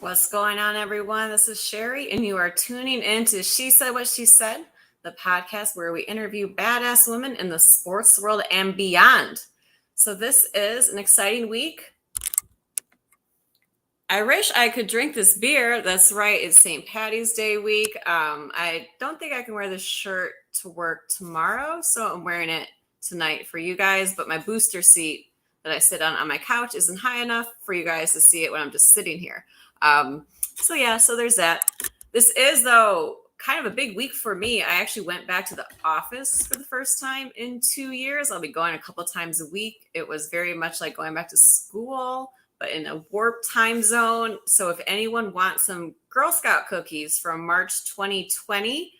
What's going on, everyone? This is Sherry, and you are tuning in to She Said What She Said, the podcast where we interview badass women in the sports world and beyond. So, this is an exciting week. I wish I could drink this beer. That's right, it's St. Patty's Day week. I don't think I can wear this shirt to work tomorrow, so I'm wearing it tonight for you guys. But my booster seat that I sit on my couch isn't high enough for you guys to see it when I'm just sitting here. So there's that. This is, though, kind of a big week for me. I actually went back to the office for the first time in 2 years. I'll be going a couple times a week. It was very much like going back to school, but in a warp time zone. So if anyone wants some Girl Scout cookies from March 2020,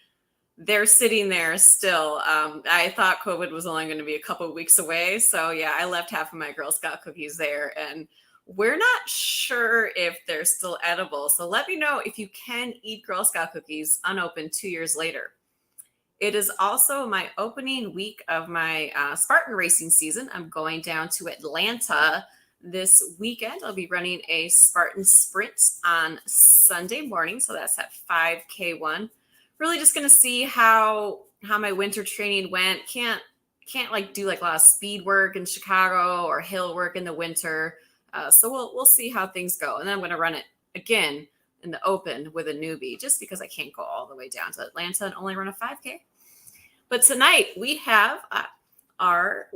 they're sitting there still. I thought COVID was only going to be a couple of weeks away. So yeah, I left half of my Girl Scout cookies there, and we're not sure if they're still edible. So let me know if you can eat Girl Scout cookies unopened 2 years later. It is also my opening week of my Spartan racing season. I'm going down to Atlanta this weekend. I'll be running a Spartan sprint on Sunday morning. So that's at 5K1. Really just going to see how my winter training went. Can't like do like a lot of speed work in Chicago or hill work in the winter. So we'll see how things go. And then I'm going to run it again in the open with a newbie, just because I can't go all the way down to Atlanta and only run a 5K. But tonight we have our,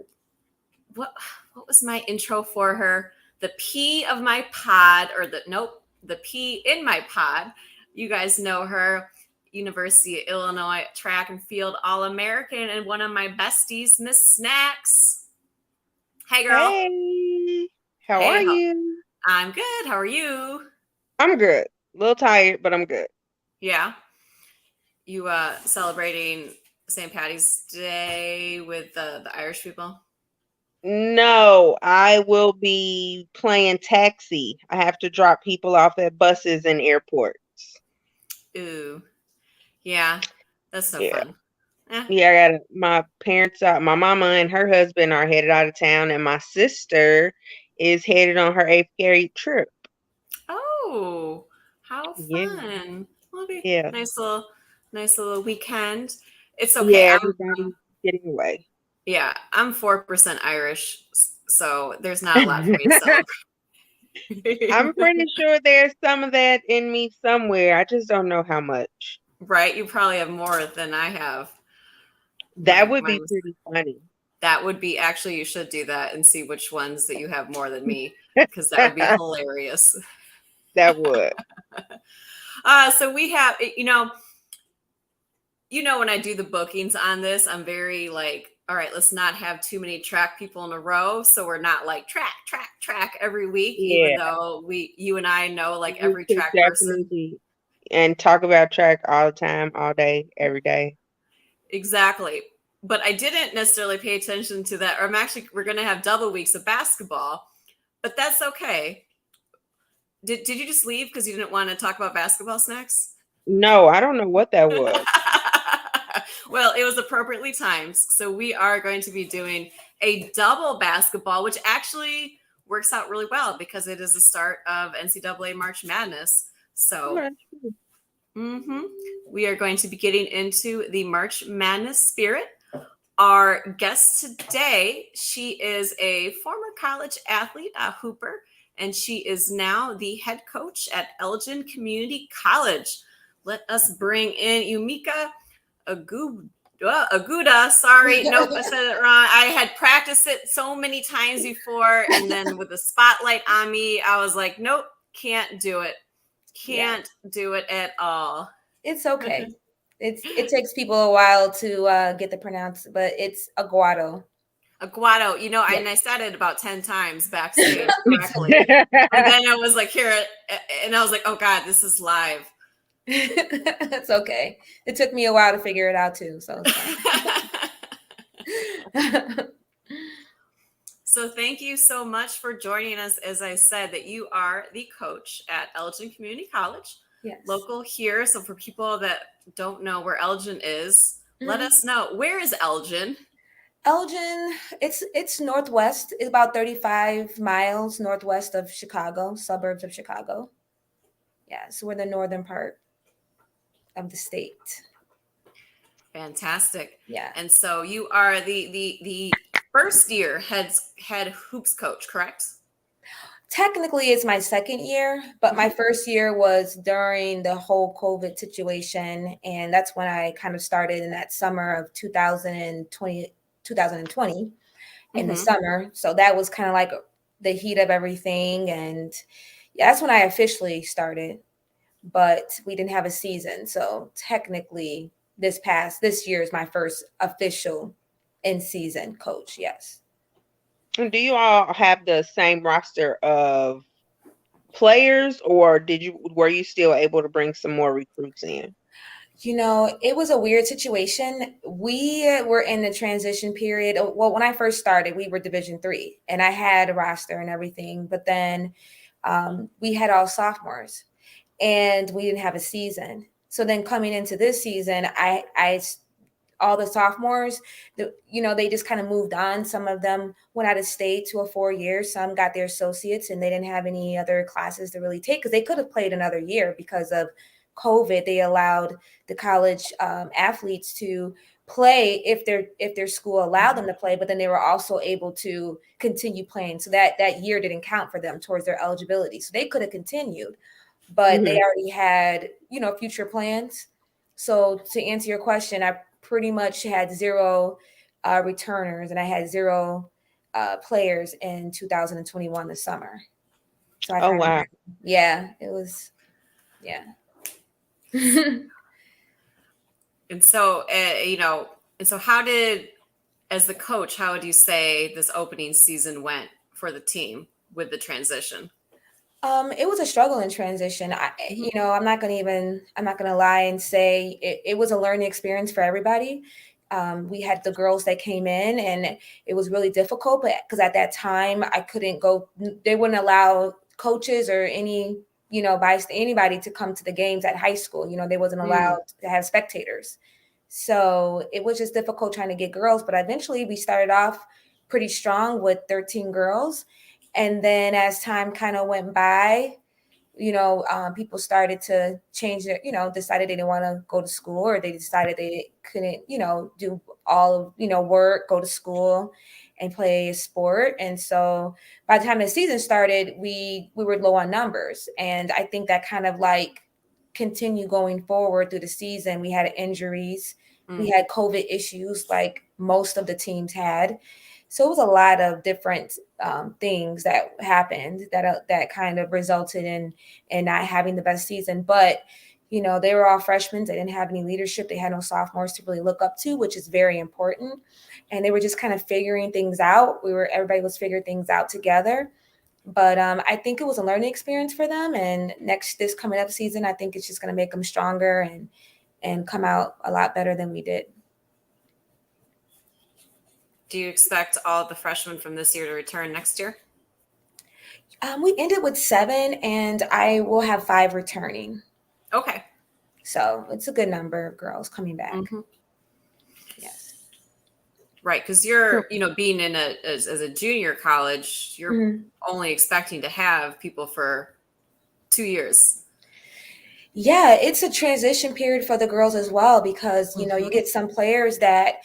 what was my intro for her? The P of my pod, or the P in my pod. You guys know her. University of Illinois track and field All-American, and one of my besties, Miss Snacks. Hey, girl. Hey, how are you? I'm good. How are you? I'm good. A little tired, but I'm good. Yeah. You celebrating St. Patty's Day with the Irish people? No, I will be playing taxi. I have to drop people off at buses and airports. Ooh. Yeah. That's no Yeah. fun. Yeah, I got my parents out. My mama and her husband are headed out of town, and my sister is headed on her 8th grade trip. Oh, how Yeah. fun. Well, it'll be Yeah. nice little weekend. It's okay. Yeah, everybody's getting away. Yeah, I'm 4% Irish, so there's not a lot for me to I'm celebrate. pretty sure there's some of that in me somewhere. I just don't know how much. Right? You probably have more than I have. That would be Mine's, pretty funny. that would be actually, you should do that and see which ones that you have more than me, because that would be hilarious. That would. So we have, when I do the bookings on this, I'm very like, all right, let's not have too many track people in a row. So we're not like track every week, even Yeah, though you and I know like we every could track person. definitely and talk about track all the time, all day, every day. Exactly. But I didn't necessarily pay attention to that. Or we're going to have double weeks of basketball, but that's okay. Did you just leave because you didn't want to talk about basketball, Snacks? No, I don't know what that was. Well, it was appropriately timed. So we are going to be doing a double basketball, which actually works out really well because it is the start of NCAA March Madness. So we are going to be getting into the March Madness spirit. Our guest today, she is a former college athlete, a hooper, and she is now the head coach at Elgin Community College. Let us bring in Eumeka Aguado. Sorry, nope, I said it wrong. I had practiced it so many times before, and then with the spotlight on me, I was like, nope, can't do it. Can't do it at all. It's okay. It takes people a while to get the pronounce, but it's Aguado. Aguado, and I said it about 10 times backstage correctly. And then I was like, here, and I was like, oh God, this is live. It's okay. It took me a while to figure it out too. So So thank you so much for joining us. As I said, that you are the coach at Elgin Community College, yes. Local here. So for people that don't know where Elgin is, let us know. Where is Elgin? Elgin, it's northwest. It's about 35 miles northwest of Chicago, suburbs of Chicago. Yeah, so we're the northern part of the state. Fantastic. Yeah. And so you are the first year head hoops coach, correct? Technically, it's my second year, but my first year was during the whole COVID situation. And that's when I kind of started in that summer of 2020 in the Mhm. summer. So that was kind of like the heat of everything. And yeah, that's when I officially started, but we didn't have a season. So technically, this year is my first official in season coach. Yes. And do you all have the same roster of players, or were you still able to bring some more recruits in? You know, it was a weird situation. We were in the transition period. Well, when I first started, we were Division 3, and I had a roster and everything. But then we had all sophomores, and we didn't have a season. So then coming into this season, I all the sophomores, they just kind of moved on. Some of them went out of state to a 4 year. Some got their associates, and they didn't have any other classes to really take because they could have played another year because of COVID. They allowed the college athletes to play if their school allowed them to play, but then they were also able to continue playing. So that year didn't count for them towards their eligibility. So they could have continued, but they already had future plans. So to answer your question, I pretty much had zero returners, and I had zero players in 2021 this summer. So I Oh, kind of, wow. yeah, it was, yeah. And so, and so as the coach, how would you say this opening season went for the team with the transition? It was a struggle in transition. I'm not gonna lie and say it was a learning experience for everybody. We had the girls that came in, and it was really difficult, but because at that time I couldn't go, they wouldn't allow coaches or anybody to come to the games at high school. They wasn't allowed to have spectators. So it was just difficult trying to get girls, but eventually we started off pretty strong with 13 girls. And then as time kind of went by, people started to change their, decided they didn't want to go to school, or they decided they couldn't, do all of, work, go to school and play a sport. And so by the time the season started, we were low on numbers. And I think that kind of like continued going forward through the season. We had injuries, we had COVID issues like most of the teams had. So it was a lot of different things that happened that kind of resulted in not having the best season. But they were all freshmen. They didn't have any leadership. They had no sophomores to really look up to, which is very important. And they were just kind of figuring things out. Everybody was figuring things out together. But I think it was a learning experience for them. And this coming up season, I think it's just going to make them stronger and come out a lot better than we did. Do you expect all of the freshmen from this year to return next year? We ended with 7, and I will have 5 returning. Okay. So it's a good number of girls coming back. Mm-hmm. Yes. Right, because you're, being in as a junior college, you're only expecting to have people for 2 years. Yeah, it's a transition period for the girls as well, because you get some players that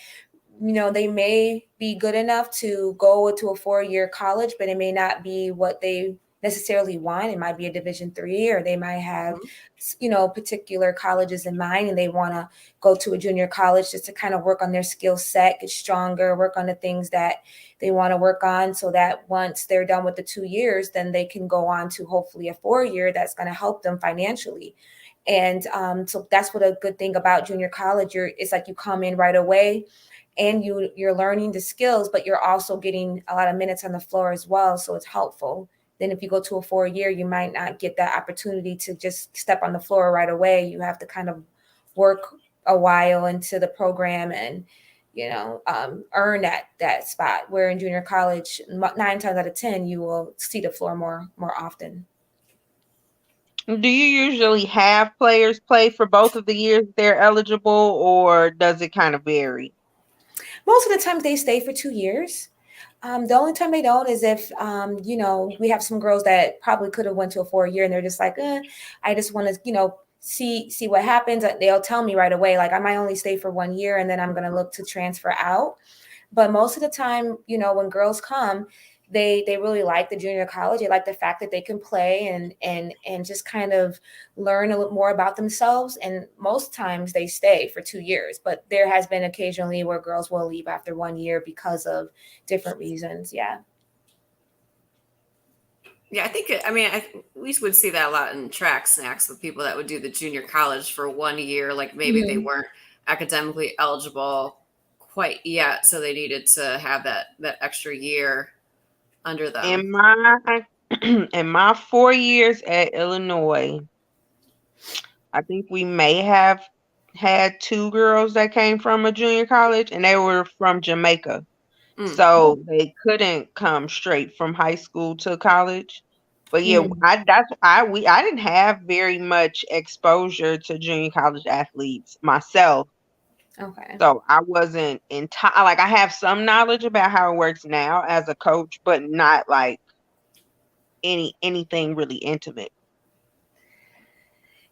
they may be good enough to go to a 4-year college, but it may not be what they necessarily want. It might be a Division 3, or they might have, particular colleges in mind, and they want to go to a junior college just to kind of work on their skill set, get stronger, work on the things that they want to work on, so that once they're done with the 2 years, then they can go on to hopefully a 4-year that's going to help them financially. And so that's what a good thing about junior college. It's like you come in right away, and you're learning the skills, but you're also getting a lot of minutes on the floor as well. So it's helpful. Then if you go to a 4-year, you might not get that opportunity to just step on the floor right away. You have to kind of work a while into the program and, earn that spot. Where in junior college, 9 times out of 10, you will see the floor more often. Do you usually have players play for both of the years they're eligible, or does it kind of vary? Most of the time they stay for 2 years. The only time they don't is if, we have some girls that probably could have went to a 4 year and they're just like, I just want to, see what happens. They'll tell me right away, like I might only stay for 1 year and then I'm going to look to transfer out. But most of the time, when girls come, they really like the junior college. They like the fact that they can play and just kind of learn a little more about themselves. And most times they stay for 2 years. But there has been occasionally where girls will leave after 1 year because of different reasons. Yeah. Yeah, we would see that a lot in track snacks with people that would do the junior college for 1 year. Like maybe they weren't academically eligible quite yet, so they needed to have that extra year under them. In my 4 years at Illinois, I think we may have had two girls that came from a junior college, and they were from Jamaica. So they couldn't come straight from high school to college. But yeah, I didn't have very much exposure to junior college athletes myself. Okay. So I wasn't like I have some knowledge about how it works now as a coach, but not like anything really intimate.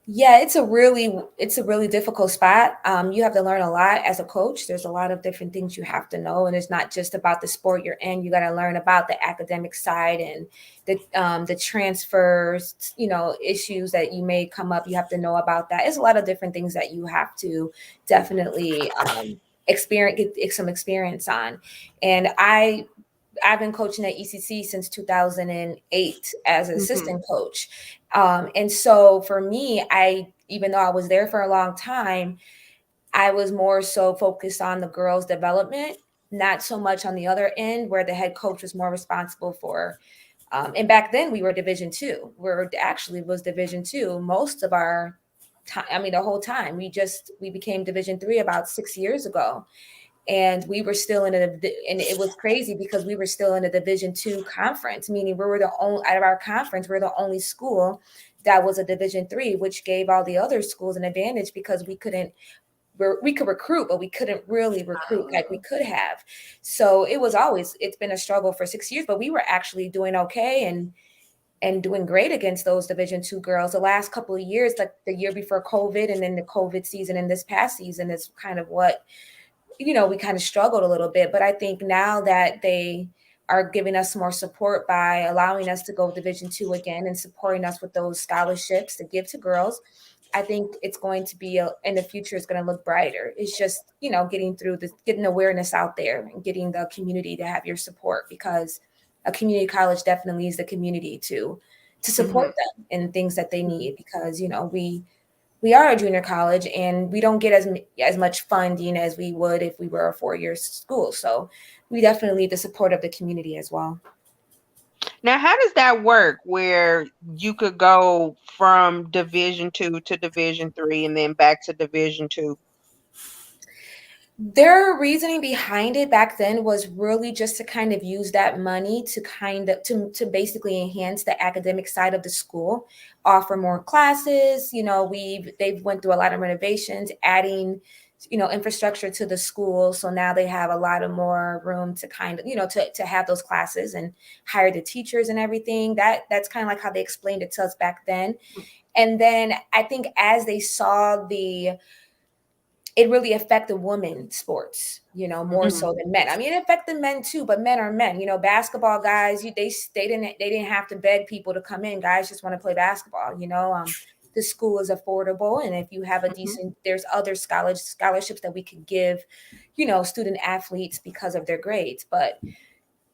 Yeah, it's a really difficult spot. You have to learn a lot as a coach. There's a lot of different things you have to know, and it's not just about the sport you're in. You got to learn about the academic side and the transfers, issues that you may come up. You have to know about that. It's a lot of different things that you have to definitely get some experience on. And I've been coaching at ECC since 2008 as an assistant coach. And so for me, even though I was there for a long time, I was more so focused on the girls' development, not so much on the other end where the head coach was more responsible for. And back then we were Division II. Was Division II most of our time. I mean, the whole time we became Division III about 6 years ago. And we were still and it was crazy because we were still in a Division II conference, meaning we were the only out of our conference, we're the only school that was a Division III, which gave all the other schools an advantage because we could recruit, but we couldn't really recruit like we could have. So it's been a struggle for 6 years, but we were actually doing okay and doing great against those Division II girls. The last couple of years, like the year before COVID and then the COVID season and this past season is kind of what we kind of struggled a little bit, but I think now that they are giving us more support by allowing us to go Division II again and supporting us with those scholarships to give to girls, I think it's going to be in the future is going to look brighter. It's just, getting awareness out there and getting the community to have your support, because a community college definitely is the community to support them in things that they need, because, we are a junior college and we don't get as much funding as we would if we were a 4-year school. So we definitely need the support of the community as well. Now, how does that work where you could go from Division II to Division III and then back to Division II? Their reasoning behind it back then was really just to kind of use that money to to basically enhance the academic side of the school, offer more classes. They've went through a lot of renovations, adding infrastructure to the school. So now they have a lot of more room to kind of, to have those classes and hire the teachers and everything. That's kind of like how they explained it to us back then. And then I think as they saw it really affected women's sports, more so than men. I mean, it affected men too, but men are men. Basketball guys, they didn't have to beg people to come in. Guys just want to play basketball. The school is affordable, and if you have a decent, there's other scholarships that we could give, student athletes because of their grades, but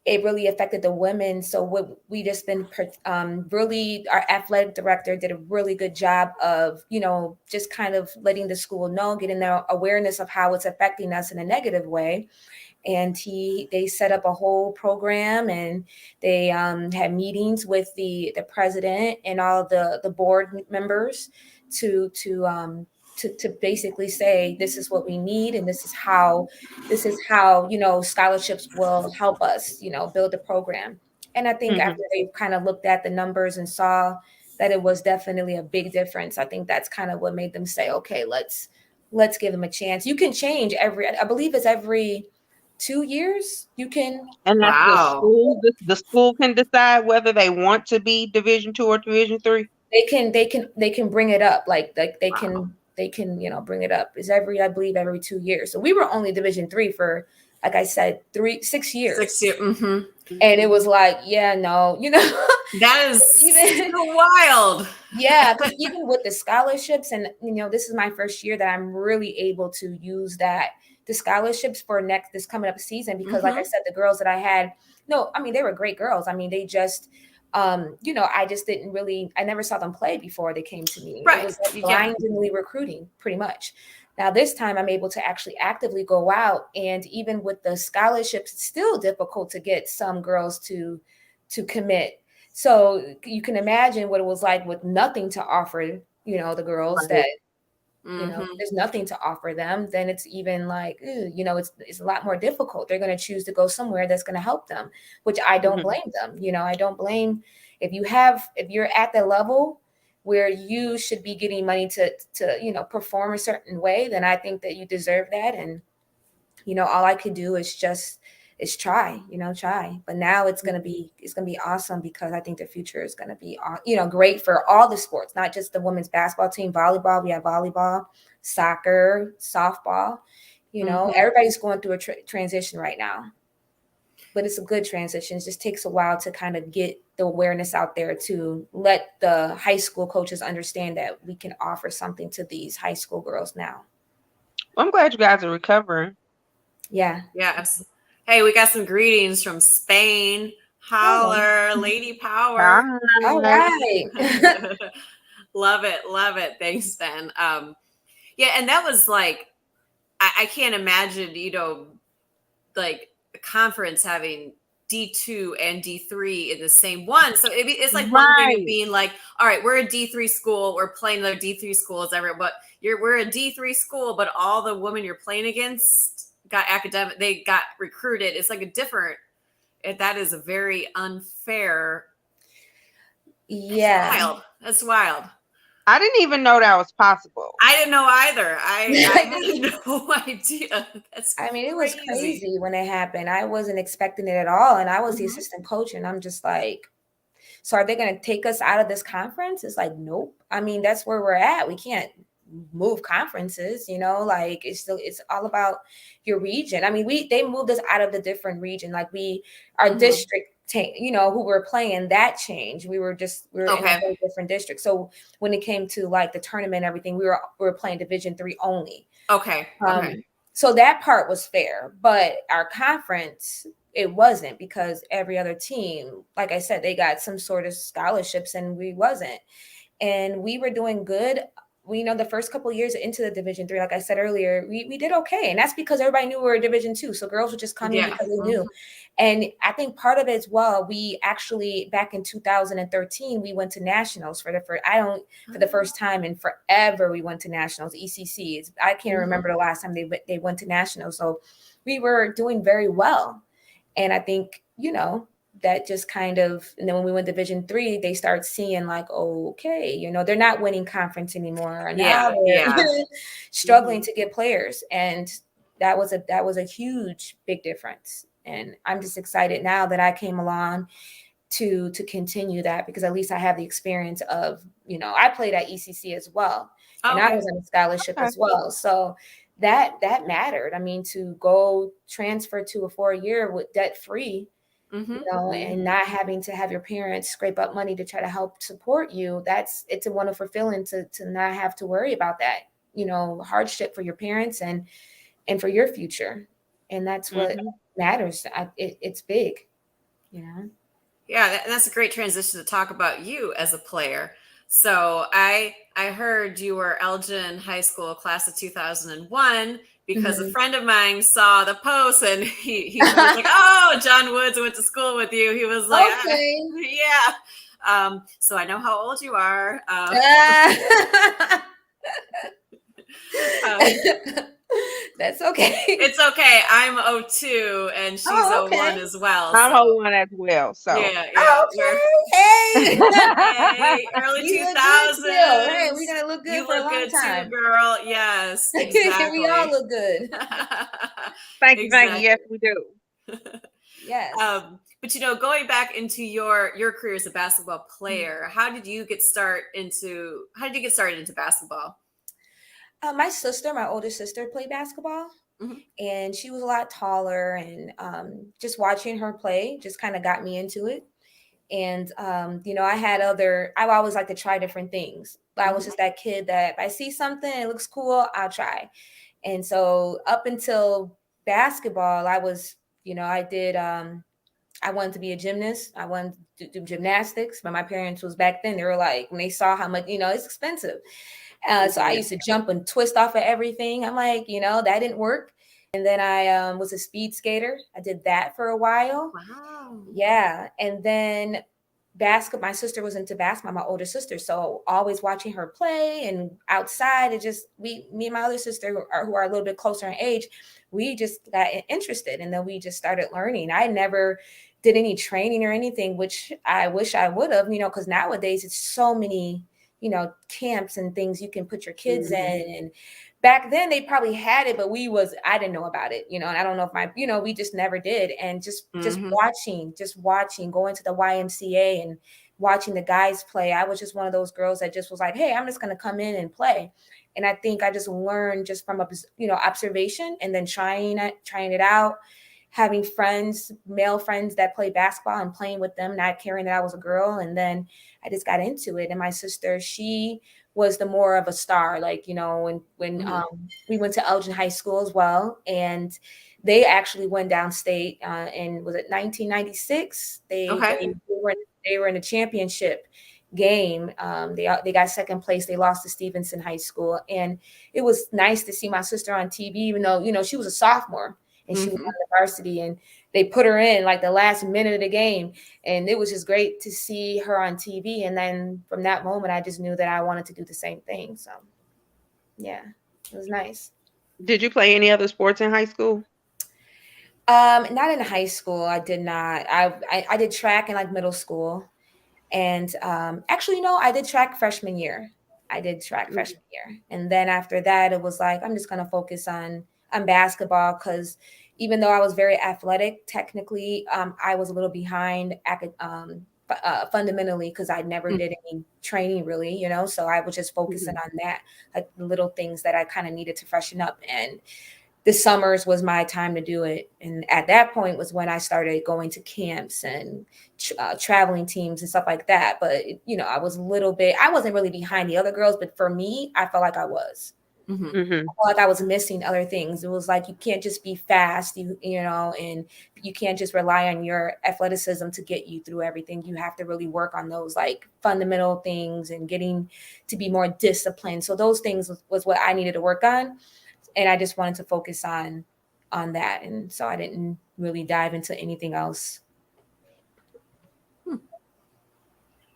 it really affected the women. So what we just been really, our athletic director did a really good job of, just kind of letting the school know, getting their awareness of how it's affecting us in a negative way. And they set up a whole program, and they had meetings with the president and all the board members to basically say, this is what we need, and this is how scholarships will help us build the program. And I think after they kind of looked at the numbers and saw that it was definitely a big difference, I think that's kind of what made them say, okay, let's give them a chance. You can change I believe it's every 2 years, you can. And that's the Wow. school. The school can decide whether they want to be Division 2 or Division 3. They can bring it up, like they Wow. can bring it up. Is I believe every 2 years. So we were only Division 3 for, like I said, 6 years. 6 years. Mm-hmm. And it was like, yeah, no, That is even so wild. yeah, because even with the scholarships, and this is my first year that I'm really able to use the scholarships for this coming up season, because like I said, the girls that I had, no, I mean, they were great girls. I mean, they just I just didn't really, I never saw them play before they came to me. Right. It was like blindly recruiting, pretty much. Now this time I'm able to actually actively go out, and even with the scholarships, it's still difficult to get some girls to commit. So you can imagine what it was like with nothing to offer, the girls Right. that, Mm-hmm. there's nothing to offer them. Then it's even like, it's a lot more difficult. They're going to choose to go somewhere that's going to help them, which I don't blame them. I don't blame, if you're at the level where you should be getting money to perform a certain way, then I think that you deserve that. And, all I could do is try. But now it's going to be awesome, because I think the future is going to be, great for all the sports, not just the women's basketball team, volleyball. We have volleyball, soccer, softball, everybody's going through a transition right now, but it's a good transition. It just takes a while to kind of get the awareness out there, to let the high school coaches understand that we can offer something to these high school girls now. Well, I'm glad you guys are recovering. Yeah. Yes. Hey, we got some greetings from Spain. Holler, Lady Power. All right. Love it. Thanks, Ben. Yeah, and that was like, I can't imagine, like a conference having D2 and D3 in the same one. So it's like one thing of being like, all right, we're a D3 school, we're playing the D3 schools everywhere, but we're a D3 school, but all the women you're playing against they got recruited. It's like that is a very unfair. Yeah. That's wild. I didn't even know that was possible. I didn't know either. I had no idea. It was crazy when it happened. I wasn't expecting it at all. And I was the assistant coach, and I'm just like, so are they going to take us out of this conference? It's like, nope. That's where we're at. We can't move conferences, like it's all about your region. They moved us out of the different region. Like our district, who we're playing, that changed. We were in a whole different district. So when it came to like the tournament and everything, we were playing Division 3 only. Okay. So that part was fair, but our conference, it wasn't, because every other team, like I said, they got some sort of scholarships and we wasn't. And we were doing good. We the first couple of years into the Division 3, like I said earlier, we did okay. And that's because everybody knew we were Division 2. So girls would just come in because they knew. And I think part of it as well, we actually, back in 2013, we went to nationals for the first time in forever. We went to nationals, ECC. I can't remember the last time they went to nationals. So we were doing very well. And I think, that just kind of, and then when we went Division 3, they start seeing like, okay, they're not winning conference anymore. Now they're struggling to get players. And that was a huge, big difference. And I'm just excited now that I came along to continue that, because at least I have the experience of, I played at ECC as well. And I was on a scholarship as well. So that mattered. To go transfer to a 4-year with debt free, and not having to have your parents scrape up money to try to help support you, it's a wonderful feeling to not have to worry about that, hardship for your parents and for your future. And that's what matters. It's big, Yeah, that's a great transition to talk about you as a player. So I heard you were Elgin High School class of 2001, because a friend of mine saw the post and he was like, oh, John Woods went to school with you. He was like, okay. Yeah. So I know how old you are. That's okay. It's okay. I'm 02 and she's 01 as well. I'm 01 as well. So yeah. Okay. Hey. Hey, early 2000s. Hey, we're gonna look good you for look a long good time. Too, girl. Yes, exactly. We all look good. Thank you. Exactly. Yes, we do. Yes. But going back into your career as a basketball player, how did you get started into basketball? My older sister, played basketball, and she was a lot taller, and just watching her play just kind of got me into it. And I always like to try different things. I was just that kid that if I see something, it looks cool, I'll try. And so up until basketball, I wanted to be a gymnast. I wanted to do gymnastics, but my parents was back then. They were like, when they saw how much, it's expensive. So I used to jump and twist off of everything. I'm like, that didn't work. And then I was a speed skater. I did that for a while. Wow. Yeah. And then basketball, my sister was into basketball, my older sister. So always watching her play and outside, me and my other sister who are a little bit closer in age, we just got interested. And then we just started learning. I never did any training or anything, which I wish I would have, because nowadays it's so many, camps and things you can put your kids in. And back then they probably had it, but I didn't know about it, and I don't know if we just never did. And just watching, going to the YMCA and watching the guys play. I was just one of those girls that just was like, hey, I'm just going to come in and play. And I think I just learned just from, observation, and then trying it out, having friends, male friends that play basketball and playing with them, not caring that I was a girl. And then I just got into it. And my sister, she was the more of a star, like, when we went to Elgin High School as well. And they actually went downstate in, was it 1996? They were in the championship game. They got second place. They lost to Stevenson High School. And it was nice to see my sister on TV, even though, she was a sophomore. And she was on the varsity, and they put her in like the last minute of the game. And it was just great to see her on TV. And then from that moment, I just knew that I wanted to do the same thing. So, yeah, it was nice. Did you play any other sports in high school? Not in high school. I did not. I did track in like middle school. And actually, no, I did track freshman year. And then after that, it was like, I'm just going to focus on basketball, because even though I was very athletic, technically, I was a little behind fundamentally, because I never did any training really, so I was just focusing on that, like the little things that I kind of needed to freshen up. And the summers was my time to do it. And at that point was when I started going to camps and traveling teams and stuff like that. But, I wasn't really behind the other girls, but for me, I felt like I was. I felt like I was missing other things. It was like, you can't just be fast, and you can't just rely on your athleticism to get you through everything. You have to really work on those like fundamental things and getting to be more disciplined. So those things was what I needed to work on. And I just wanted to focus on that. And so I didn't really dive into anything else.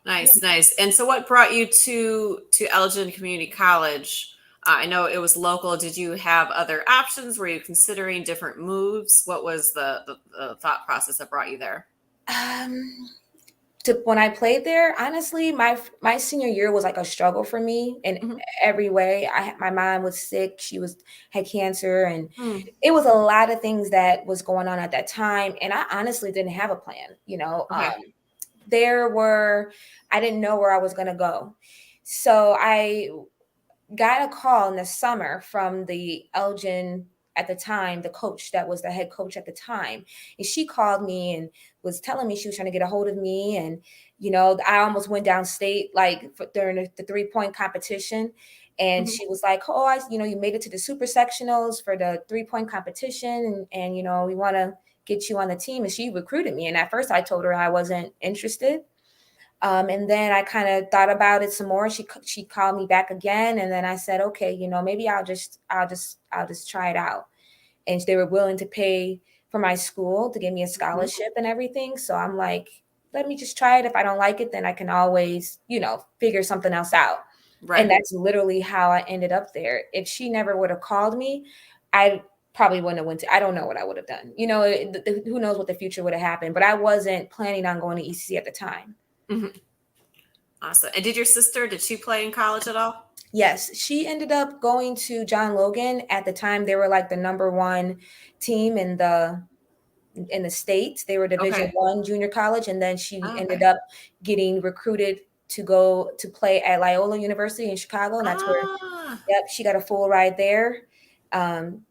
Nice. And so what brought you to Elgin Community College? I know it was local. Did you have other options? Were you considering different moves? What was the thought process that brought you there? When I played there, honestly, my senior year was like a struggle for me in every way. My mom was sick; she had cancer, and it was a lot of things that was going on at that time. And I honestly didn't have a plan. I didn't know where I was going to go, so I got a call in the summer from the Elgin, at the time, the coach that was the head coach at the time. And she called me and was telling me she was trying to get a hold of me. And, I almost went downstate, like during the 3-point competition. And she was like, oh, you made it to the super sectionals for the 3-point competition. And we want to get you on the team. And she recruited me. And at first I told her I wasn't interested. And then I kind of thought about it some more. She called me back again, and then I said, okay, maybe I'll just try it out. And they were willing to pay for my school to give me a scholarship and everything. So I'm like, let me just try it. If I don't like it, then I can always, figure something else out. Right. And that's literally how I ended up there. If she never would have called me, I probably wouldn't have I don't know what I would have done. Who knows what the future would have happened. But I wasn't planning on going to ECC at the time. Awesome. And did she play in college at all? Yes, she ended up going to John Logan. At the time, they were like the number one team in the states. They were Division Okay. One junior college, and then she ended Okay. up getting recruited to go to play at Loyola University in Chicago, and that's where, Ah. yep, she got a full ride there. Um,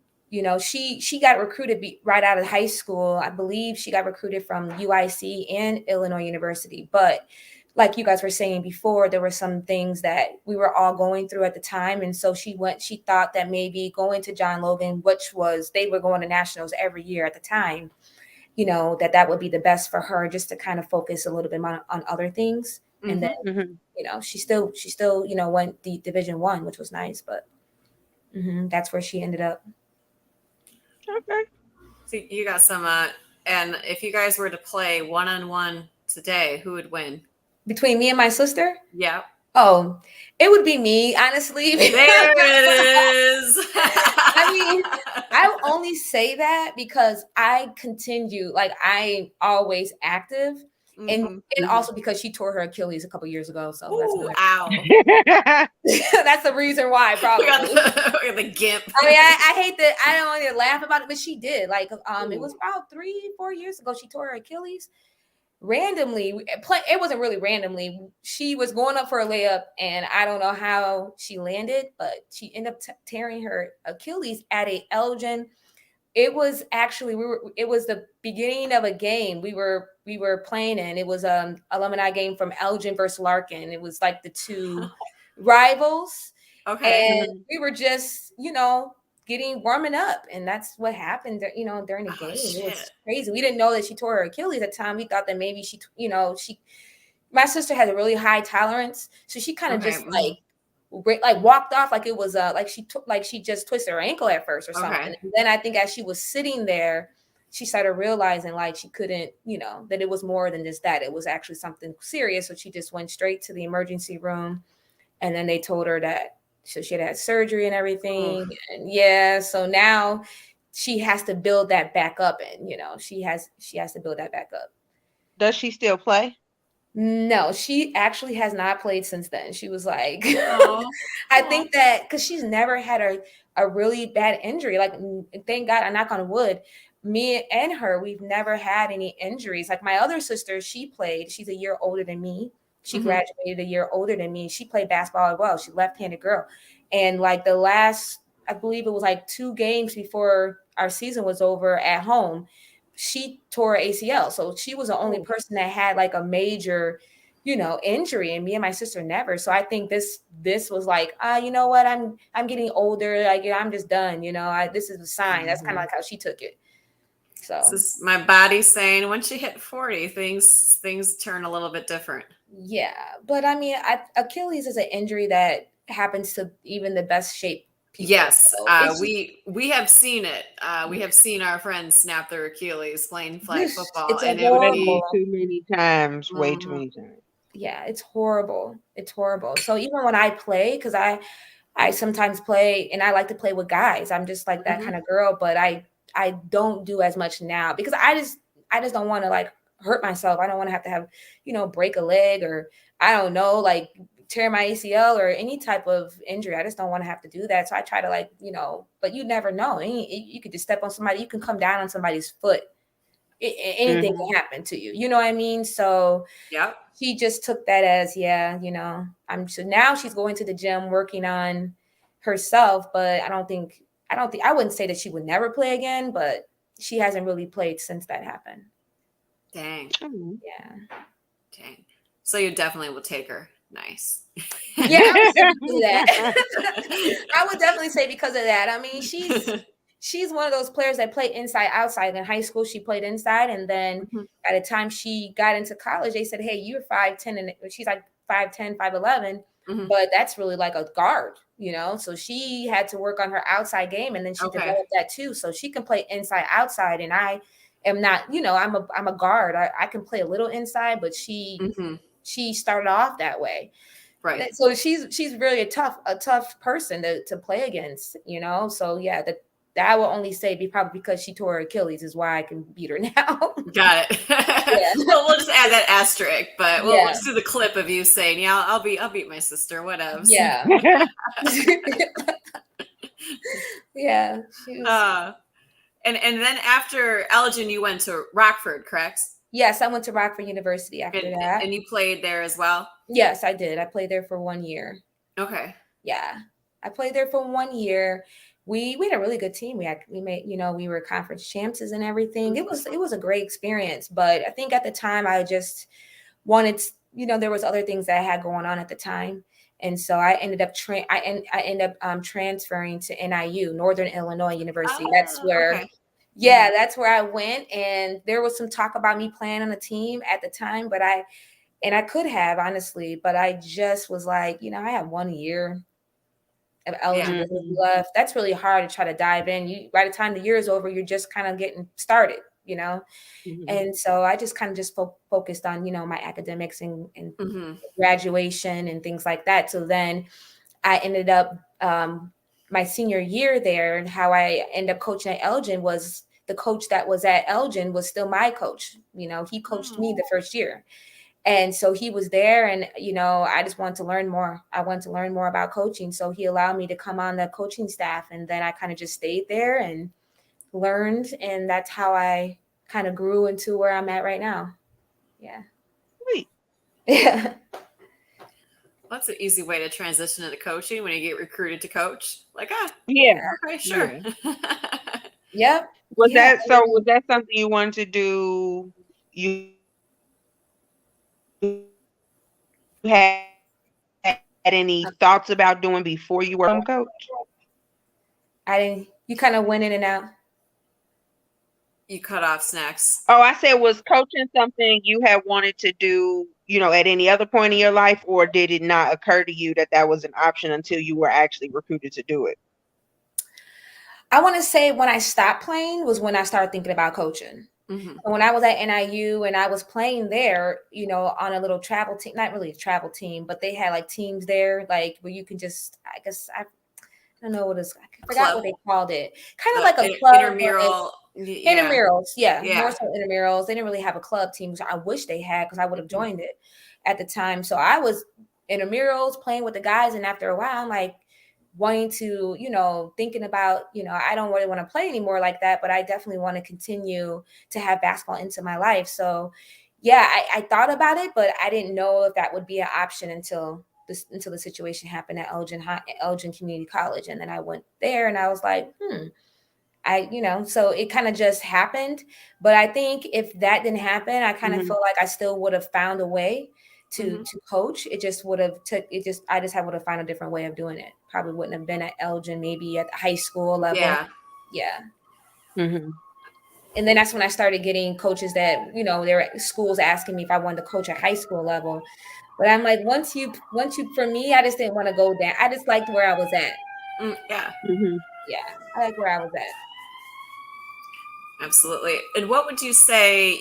she got recruited right out of high school. I believe she got recruited from UIC and Illinois University, but like you guys were saying before, there were some things that we were all going through at the time. And so she thought that maybe going to John Logan, which was, they were going to nationals every year at the time, that would be the best for her, just to kind of focus a little bit on other things. And then, Mhm. she still, went the Division One, which was nice, but that's where she ended up. Okay. So you got some, and if you guys were to play one-on-one today, who would win? Between me and my sister? Yeah. Oh, it would be me, honestly. There it is. I mean, I only say that because I continue, like I'm always active, and also because she tore her Achilles a couple years ago. So that's Ooh, another. ow. That's the reason why, probably. We got the gimp. I mean, I hate that. I don't want to laugh about it, but she did. Like, it was Ooh. about 3-4 years ago. She tore her Achilles randomly. It wasn't really randomly. She was going up for a layup, and I don't know how she landed, but she ended up tearing her Achilles at a Elgin. It was actually it was the beginning of a game we were playing in. It was alumni game from Elgin versus Larkin. It was like the two rivals. Okay. And we were just, warming up, and that's what happened, during the game. Shit. It was crazy. We didn't know that she tore her Achilles at the time. We thought that maybe my sister had a really high tolerance, so she kind of just like walked off like it was like she just twisted her ankle at first or something. Okay. And then I think as she was sitting there, she started realizing like she couldn't, that it was more than just that. It was actually something serious. So she just went straight to the emergency room, and then they told her that she had surgery and everything. And yeah, so now she has to build that back up, and she has to build that back up. Does she still play? No, she actually has not played since then. She was like, Oh. I think that because she's never had a really bad injury. Like, thank God, I knock on wood, me and her, we've never had any injuries. Like my other sister, she played. She's a year older than me. She graduated a year older than me. She played basketball as well. She's a left-handed girl. And like the last, I believe it was like 2 games before our season was over at home, she tore ACL. So she was the only person that had like a major, injury, and me and my sister never. So I think this was like, you know what? I'm getting older. Like, I'm just done. This is a sign. That's kind of like how she took it. So this is my body saying once you hit 40, things turn a little bit different. Yeah, but I mean, Achilles is an injury that happens to even the best shape people. Yes, So we have seen it. We have seen our friends snap their Achilles playing flag football, it's and horrible. Way too many times. Way too many times. Yeah, it's horrible. It's horrible. So even when I play, because I sometimes play, and I like to play with guys. I'm just like that kind of girl, but I don't do as much now because I just don't want to like hurt myself. I don't want to have, break a leg, or I don't know, like tear my ACL or any type of injury. I just don't want to have to do that. So I try to like, but you never know. You could just step on somebody. You can come down on somebody's foot. Anything can happen to you. You know what I mean? So yeah, she just took that as, so now she's going to the gym working on herself, but I wouldn't say that she would never play again, but she hasn't really played since that happened. Dang. Yeah. Dang. So you definitely will take her. Nice. Yeah, I would say because of that. I would definitely say because of that. I mean, she's one of those players that play inside, outside. In high school, she played inside, and then by the time she got into college, they said, "Hey, you're 5'10", and she's like 5'10", 5'11", but that's really like a guard, So she had to work on her outside game, and then she developed that too, so she can play inside, outside. And I am not, I'm a guard. I can play a little inside, but she started off that way. Right. So she's really a tough person to play against, So yeah, I will only say probably because she tore her Achilles is why I can beat her now. Got it. Yeah. Well, we'll just add that asterisk, but we'll Yeah. just do the clip of you saying, "Yeah, I'll beat my sister, whatevs." Yeah. Yeah. She was. And then after Elgin, you went to Rockford, correct? Yes, I went to Rockford University after that. And you played there as well? Yes, I did. I played there for 1 year. Okay. Yeah, I played there for 1 year. We had a really good team. We made, we were conference champs and everything. It was a great experience. But I think at the time I just wanted, there was other things that I had going on at the time. And so I ended up transferring to NIU, Northern Illinois University. That's where, okay. that's where I went. And there was some talk about me playing on a team at the time, but I could have, honestly, but I just was like, I have 1 year of eligibility left. That's really hard to try to dive in. By the time the year is over, you're just kind of getting started, And so I just kind of just focused on, my academics and graduation and things like that. So then I ended up my senior year there, and how I ended up coaching at Elgin was the coach that was at Elgin was still my coach. He coached me the first year. And so he was there, and, I just wanted to learn more. I wanted to learn more about coaching. So he allowed me to come on the coaching staff. And then I kind of just stayed there and learned. And that's how I kind of grew into where I'm at right now. Yeah. Sweet. Yeah. Well, that's an easy way to transition into coaching when you get recruited to coach. Like, yeah. Okay, sure. Yeah. Yep. Was that something you wanted to do? You had any thoughts about doing before you were home coach? You kind of went in and out. You cut off Snacks. Oh, I said, was coaching something you had wanted to do, at any other point in your life, or did it not occur to you that was an option until you were actually recruited to do it? I want to say when I stopped playing was when I started thinking about coaching. When I was at NIU and I was playing there, on a little travel team, not really a travel team, but they had like teams there, like where you can just, I guess, I don't know what it's, I forgot what they called it. Kind of like a club. Intramural. Intramurals. Yeah. More so intramurals. They didn't really have a club team, which I wish they had because I would have joined it at the time. So I was intramurals playing with the guys. And after a while, I'm like, wanting to, thinking about, I don't really want to play anymore like that, but I definitely want to continue to have basketball into my life. So yeah, I thought about it, but I didn't know if that would be an option until the situation happened at Elgin Community College. And then I went there and I was like, so it kind of just happened. But I think if that didn't happen, I kind of feel like I still would have found a way to coach. It just would have I just would have found a different way of doing it. Probably wouldn't have been at Elgin, maybe at the high school level. Yeah. And then that's when I started getting coaches that, there were schools asking me if I wanted to coach at high school level. But I'm like, once you, for me, I just didn't want to go down. I just liked where I was at. Yeah. Yeah. I like where I was at. Absolutely. And what would you say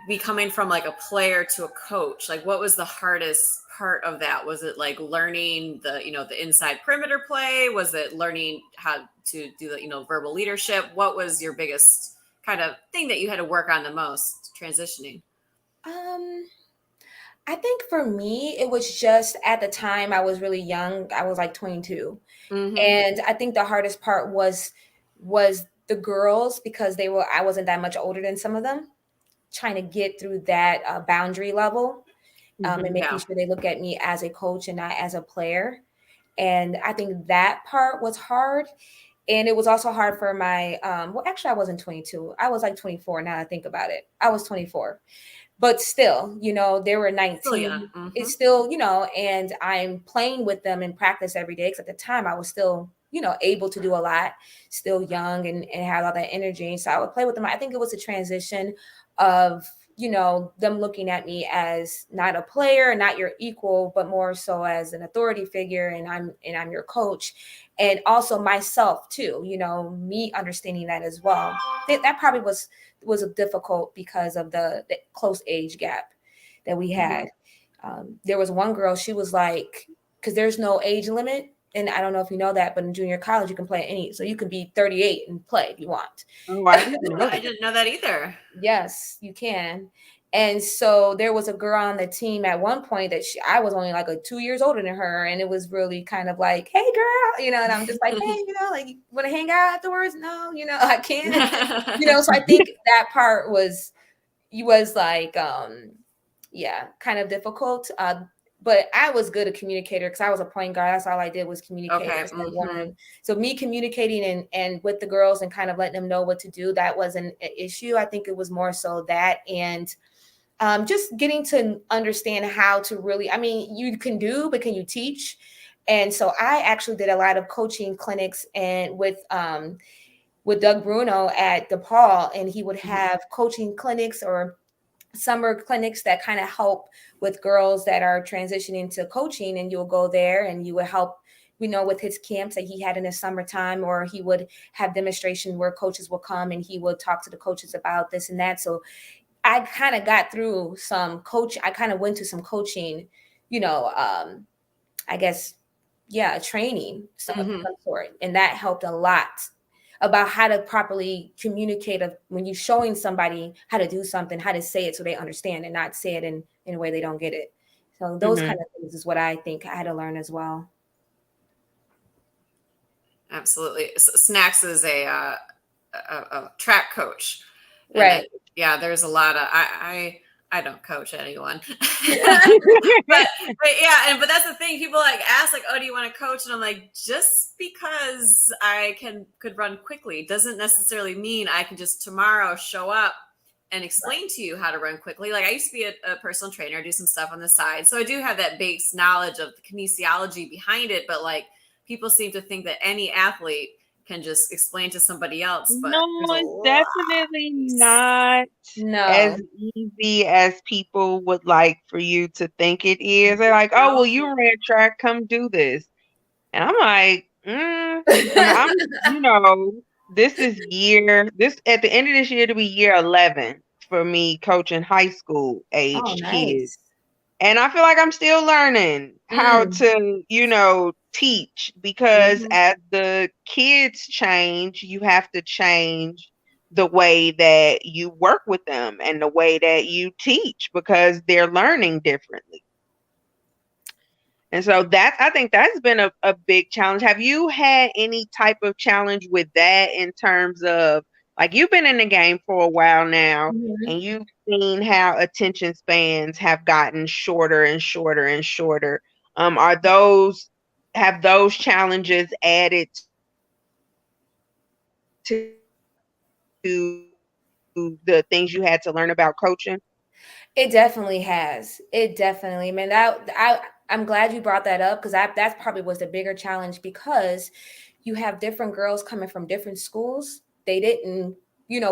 becoming from like a player to a coach, like what was the hardest part of that? Was it like learning the inside perimeter play? Was it learning how to do the verbal leadership? What was your biggest kind of thing that you had to work on the most transitioning? I think for me, it was just at the time I was really young. I was like 22. And I think the hardest part was the girls, because I wasn't that much older than some of them, trying to get through that boundary level and making sure they look at me as a coach and not as a player. And I think that part was hard. And it was also hard for my, actually I wasn't 22. I was like 24 now that I think about it. I was 24. But still, they were 19. Still It's still, and I'm playing with them in practice every day. Because at the time I was still, able to do a lot, still young and had all that energy. So I would play with them. I think it was a transition of, them looking at me as not a player, not your equal, but more so as an authority figure. And I'm your coach. And also myself too, me understanding that as well. That probably was difficult because of the close age gap that we had. There was one girl, she was like, because there's no age limit and I don't know if you know that, but in junior college you can play any, so you can be 38 and play if you want. Oh, I didn't know I that. didn't know that either. Yes, you can. And so there was a girl on the team at one point that I was only like 2 years older than her. And it was really kind of like, hey, girl, and I'm just like, hey, like, you want to hang out afterwards? No, I can't, so I think that part was like, yeah, kind of difficult. But I was good at communicator because I was a point guard. That's all I did was communicate. Okay. So me communicating and with the girls and kind of letting them know what to do, that wasn't an issue. I think it was more so that, and just getting to understand how to really, you can do, but can you teach? And so I actually did a lot of coaching clinics and with Doug Bruno at DePaul, and he would have coaching clinics or summer clinics that kind of help with girls that are transitioning to coaching, and you'll go there and you would help, with his camps that he had in the summertime, or he would have demonstration where coaches will come and he would talk to the coaches about this and that. So I kind of got through some I kind of went to some coaching, I guess, training of some sort. And that helped a lot about how to properly communicate when you're showing somebody how to do something, how to say it so they understand and not say it in a way they don't get it. So those kind of things is what I think I had to learn as well. Absolutely. So Snacks is a track coach. Right. There's a lot of, I don't coach anyone, but yeah. But that's the thing. People ask oh, do you want to coach? And I'm like, just because I could run quickly doesn't necessarily mean I can just tomorrow show up and explain to you how to run quickly. I used to be a personal trainer, do some stuff on the side. So I do have that base knowledge of the kinesiology behind it. But people seem to think that any athlete can just explain to somebody else. But no, it's definitely not as easy as people would like for you to think it is. They're like, oh, well, you ran track, come do this. And I'm like, this is at the end of this year, it'll be year 11 for me coaching high school age kids. And I feel like I'm still learning how to, teach, because as the kids change, you have to change the way that you work with them and the way that you teach, because they're learning differently. And so I think that's been a big challenge. Have you had any type of challenge with that in terms of, you've been in the game for a while now, and you've seen how attention spans have gotten shorter and shorter and shorter. Have those challenges added to the things you had to learn about coaching? It definitely has. It definitely, man. I'm glad you brought that up, because that probably was the bigger challenge, because you have different girls coming from different schools. They didn't,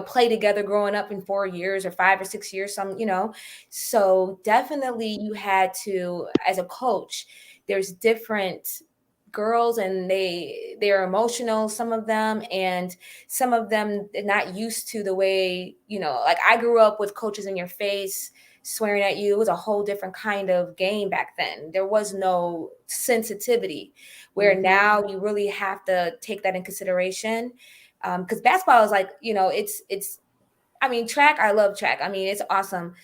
play together growing up in 4 years or 5 or 6 years, so definitely you had to, as a coach, there's different girls, and they're emotional, some of them, and some of them not used to the way, I grew up with coaches in your face swearing at you. It was a whole different kind of game back then. There was no sensitivity, where now you really have to take that in consideration. Because basketball is it's track, I love track. It's awesome.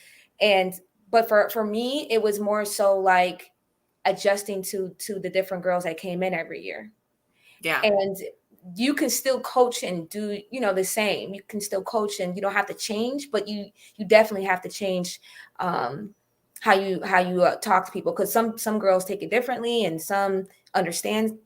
But for me, it was more so adjusting to the different girls that came in every year. Yeah. And you can still coach and do, the same. You can still coach and you don't have to change, but you definitely have to change how you talk to people, because some girls take it differently, and some understand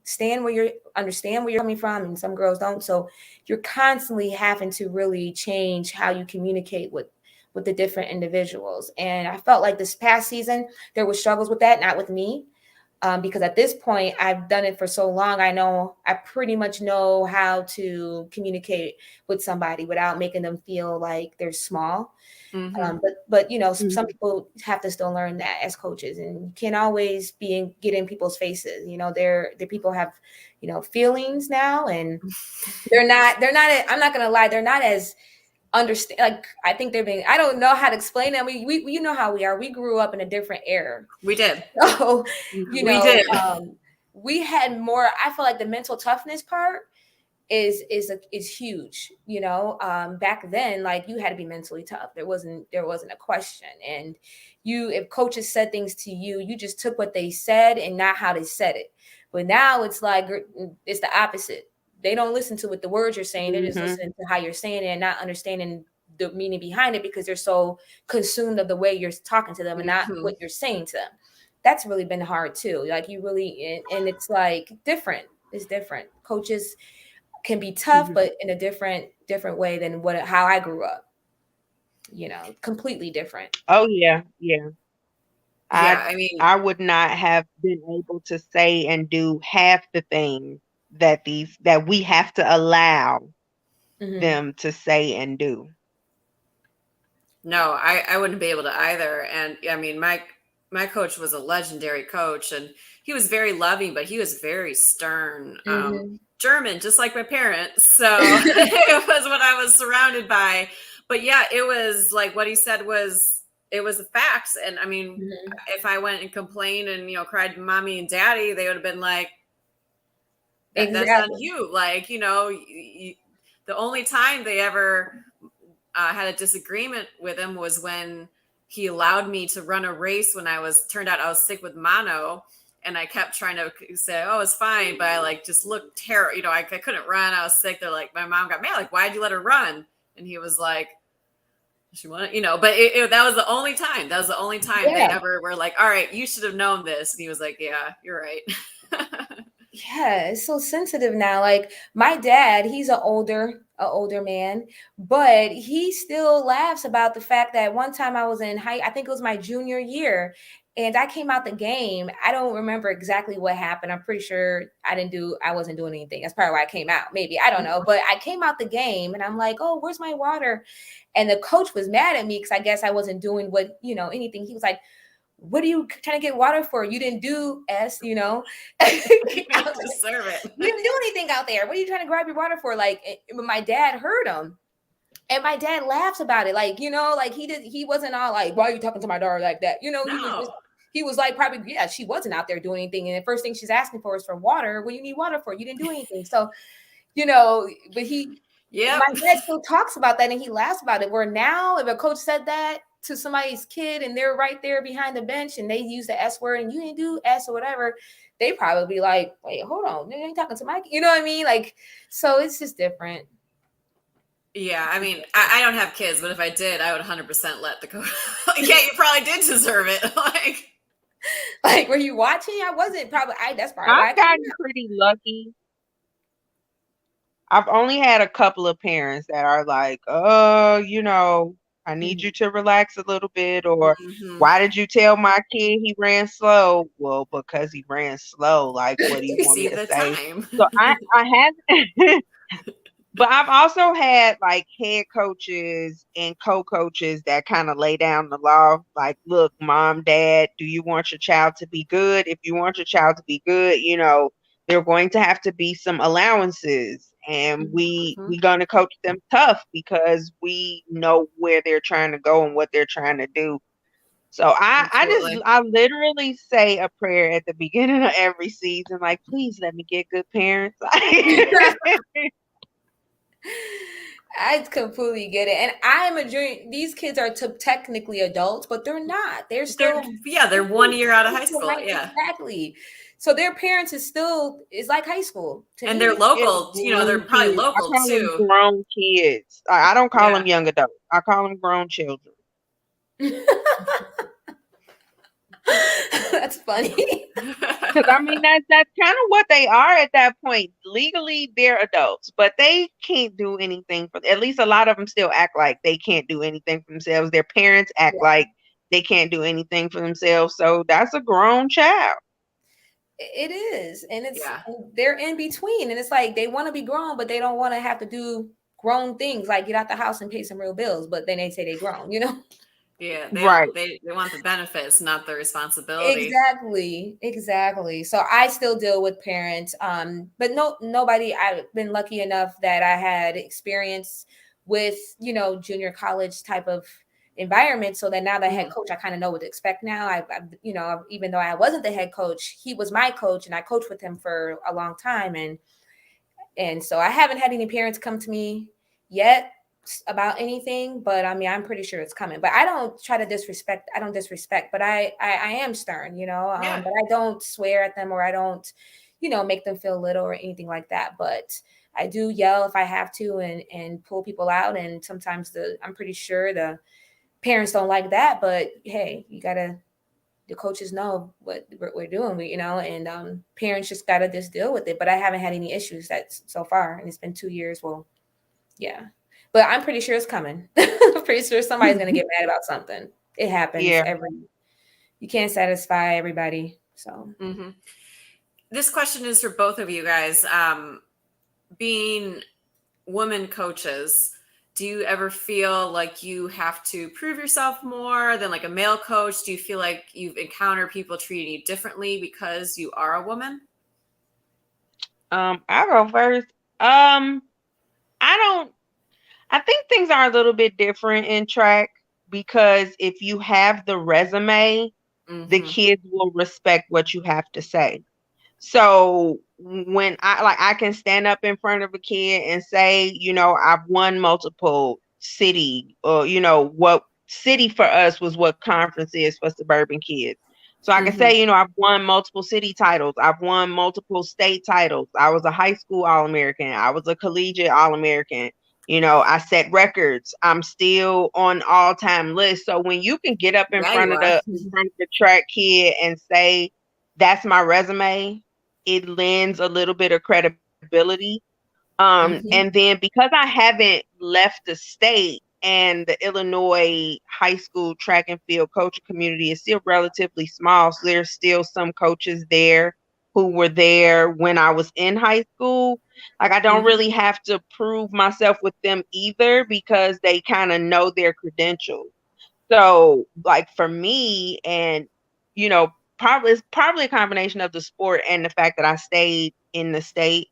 where you're coming from, and some girls don't. So you're constantly having to really change how you communicate with the different individuals. And I felt like this past season there was struggles with that, not with me. Because at this point, I've done it for so long, I pretty much know how to communicate with somebody without making them feel like they're small. But some people have to still learn that as coaches, and you can't always get in people's faces. The people have, feelings now, and they're not. I'm not gonna lie, they're not as understand. I think they're being. I don't know how to explain that. We you know how we are. We grew up in a different era. We did. So we did. we had more. I feel like the mental toughness part is huge. Back then, like, you had to be mentally tough. There wasn't a question. And if coaches said things to you, you just took what they said and not how they said it. But now it's like, it's the opposite. They don't listen to what the words you're saying. They're just listening to how you're saying it and not understanding the meaning behind it, because they're so consumed of the way you're talking to them and not what you're saying to them. That's really been hard too. Like, you really, and it's like different. It's different. Coaches can be tough, but in a different way than how I grew up. Completely different. Oh yeah, yeah. Yeah, I mean, I would not have been able to say and do half the things that we have to allow them to say and do. no, I wouldn't be able to either. And I mean, my coach was a legendary coach, and he was very loving, but he was very stern. German, just like my parents. So it was what I was surrounded by. But yeah, it was like what he said was, it was the facts. And I mean, if I went and complained and, cried to mommy and daddy, they would have been like, that's on you. Like, the only time they ever had a disagreement with him was when he allowed me to run a race when turned out I was sick with mono. And I kept trying to say, oh, it's fine. But I just looked terrible. I couldn't run. I was sick. They're like, my mom got mad. Like, why'd you let her run? And he was like, she wanted, but that was the only time. That was the only time they ever were like, all right, you should have known this. And he was like, yeah, you're right. Yeah, it's so sensitive now. Like, my dad, he's an older man, but he still laughs about the fact that one time I was I think it was my junior year, and I came out the game. I don't remember exactly what happened. I'm pretty sure I wasn't doing anything. That's probably why I came out. Maybe, I don't know. But I came out the game and I'm like, oh, where's my water? And the coach was mad at me because I guess I wasn't doing anything. He was like, what are you trying to get water for? You didn't do S, You deserve it. You didn't do anything out there. What are you trying to grab your water for? Like, when my dad heard him, and my dad laughs about it. Like, like he wasn't all like, why are you talking to my daughter like that? No. He was like, probably, yeah, she wasn't out there doing anything. And the first thing she's asking for is for water. What do you need water for? You didn't do anything. So, but my dad still talks about that and he laughs about it. Where now, if a coach said that to somebody's kid and they're right there behind the bench and they use the S word and you didn't do S or whatever, they probably be like, wait, hold on, you ain't talking to my kid. You know what I mean? Like, so it's just different. Yeah, I mean, I don't have kids, but if I did, I would 100% let the coach. Yeah, you probably did deserve it. Like, were you watching? I wasn't. That's probably why I've gotten pretty lucky. I've only had a couple of parents that are like, oh, I need you to relax a little bit, or why did you tell my kid he ran slow? Well, because he ran slow. Like, what do you want me to say? Time. So I have, but I've also had like head coaches and co-coaches that kind of lay down the law. Like, look, mom, dad, do you want your child to be good? If you want your child to be good, there are going to have to be some allowances. And we're going to coach them tough because we know where they're trying to go and what they're trying to do. So I literally say a prayer at the beginning of every season, like, please let me get good parents. I completely get it. And I am a junior. These kids are technically adults, but they're not. They're 1 year out of high school. Right? Yeah, exactly. So their parents is like high school. And they're local. They're probably local I call too. Them grown kids. I don't call them young adults. I call them grown children. That's funny. Because I mean that's kind of what they are at that point. Legally, they're adults, but they can't do anything for. At least a lot of them still act like they can't do anything for themselves. Their parents act like they can't do anything for themselves. So that's a grown child. It is, and they're in between, and it's like they want to be grown, but they don't want to have to do grown things like get out the house and pay some real bills. But then they say they grown, Yeah, they want the benefits, not the responsibility. Exactly. So I still deal with parents, but nobody. I've been lucky enough that I had experience with junior college type of environment. So then now the head coach, I kind of know what to expect now. Even though I wasn't the head coach, he was my coach and I coached with him for a long time. And so I haven't had any parents come to me yet about anything, but I mean, I'm pretty sure it's coming. But I don't try to disrespect. I don't disrespect, but I am stern, Yeah. but I don't swear at them or I don't, make them feel little or anything like that. But I do yell if I have to and pull people out. And sometimes I'm pretty sure the parents don't like that, but hey, the coaches know what we're doing, and parents just gotta just deal with it. But I haven't had any issues so far, and it's been 2 years. Well, yeah, but I'm pretty sure it's coming. I'm pretty sure somebody's gonna get mad about something. It happens Yeah. you can't satisfy everybody. So This question is for both of you guys. Being women coaches, do you ever feel like you have to prove yourself more than like a male coach? Do you feel like you've encountered people treating you differently because you are a woman? I'll go first. I don't. I think things are a little bit different in track because if you have the resume, the kids will respect what you have to say. So when I can stand up in front of a kid and say, I've won multiple city, or what city for us was what conference is for suburban kids. So I can say, I've won multiple city titles. I've won multiple state titles. I was a high school All-American. I was a collegiate All-American. I set records. I'm still on all-time list. So when you can get up in Yeah, front you of are. the track kid and say, that's my resume, it lends a little bit of credibility. And then because I haven't left the state and the Illinois high school track and field coaching community is still relatively small, so there's still some coaches there who were there when I was in high school. Like I don't really have to prove myself with them either because they kind of know their credentials. So like for me, and it's probably a combination of the sport and the fact that I stayed in the state.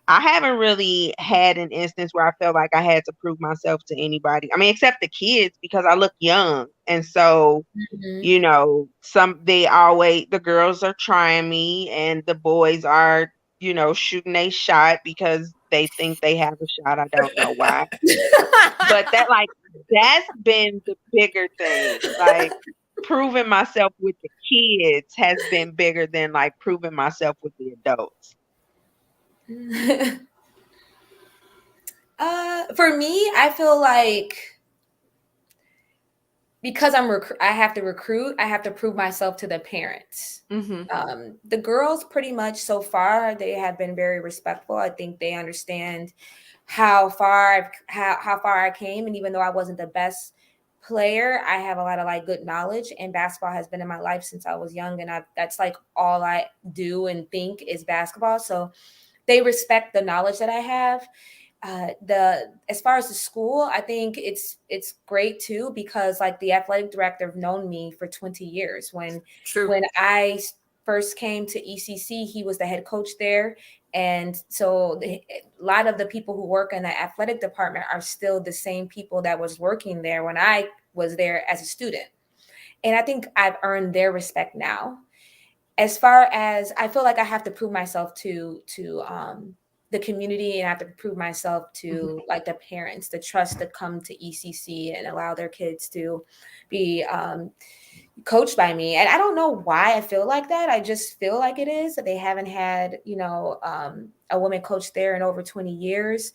I haven't really had an instance where I felt like I had to prove myself to anybody. I mean, except the kids because I look young. And so, the girls are trying me and the boys are, shooting a shot because they think they have a shot. I don't know why. But that's been the bigger thing. Like proving myself with the kids has been bigger than like proving myself with the adults. For me, I feel like because I have to recruit, I have to prove myself to the parents. The girls pretty much so far, they have been very respectful. I think they understand how far I came. And even though I wasn't the best player, I have a lot of like good knowledge, and basketball has been in my life since I was young. And that's like all I do and think is basketball. So they respect the knowledge that I have. As far as the school, I think it's great too, because like the athletic director have known me for 20 years. When I first came to ECC, he was the head coach there. And so a lot of the people who work in the athletic department are still the same people that was working there when I was there as a student. And I think I've earned their respect now. As far as I feel like I have to prove myself to the community, and I have to prove myself to like the parents, the trust to come to ECC and allow their kids to be coached by me. And I don't know why I feel like that. I just feel like it is that they haven't had, a woman coach there in over 20 years.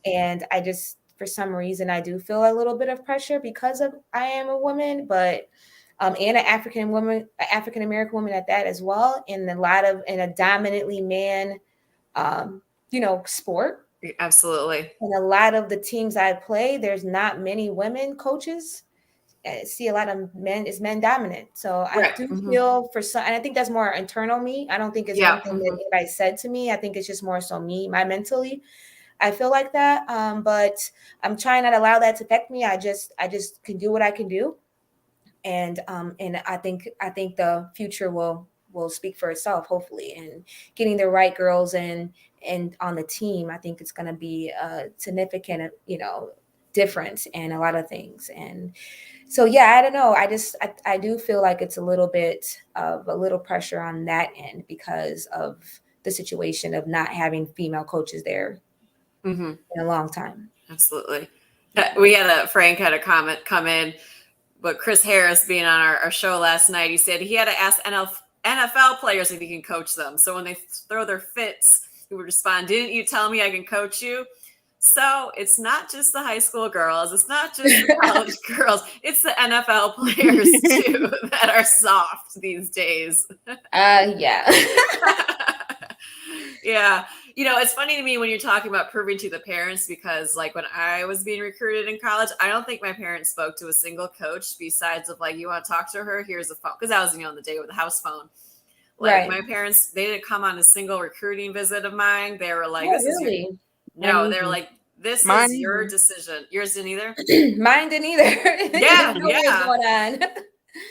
And I just, for some reason, I do feel a little bit of pressure because I am a woman, but and an African American woman at that as well, in a dominantly man, sport. Absolutely. And a lot of the teams I play, there's not many women coaches. I see a lot of men. It's men dominant. So I do feel for some, and I think that's more internal me. I don't think it's one thing that anybody said to me. I think it's just more so me, my mentally. I feel like that. But I'm trying not to allow that to affect me. I just can do what I can do. And I think the future will speak for itself, hopefully, and getting the right girls and on the team. I think it's going to be significant, difference in a lot of things. And so, yeah, I don't know. I do feel like it's a little bit of a little pressure on that end because of the situation of not having female coaches there Mm-hmm. in a long time. Absolutely. We had Frank had a comment come in, but Chris Harris being on our show last night, he said he had to ask NFL players if he can coach them. So when they throw their fits, he would respond, "Didn't you tell me I can coach you?" So it's not just the high school girls. It's not just the college girls. It's the NFL players too that are soft these days. Yeah. Yeah. It's funny to me when you're talking about proving to the parents, because like when I was being recruited in college, I don't think my parents spoke to a single coach besides of like, you want to talk to her? Here's a phone. Because I was, on the day with the house phone. Like my parents, they didn't come on a single recruiting visit of mine. They were like, they're like, this is your decision. Yours didn't either? Mine didn't either. Yeah. What's going on?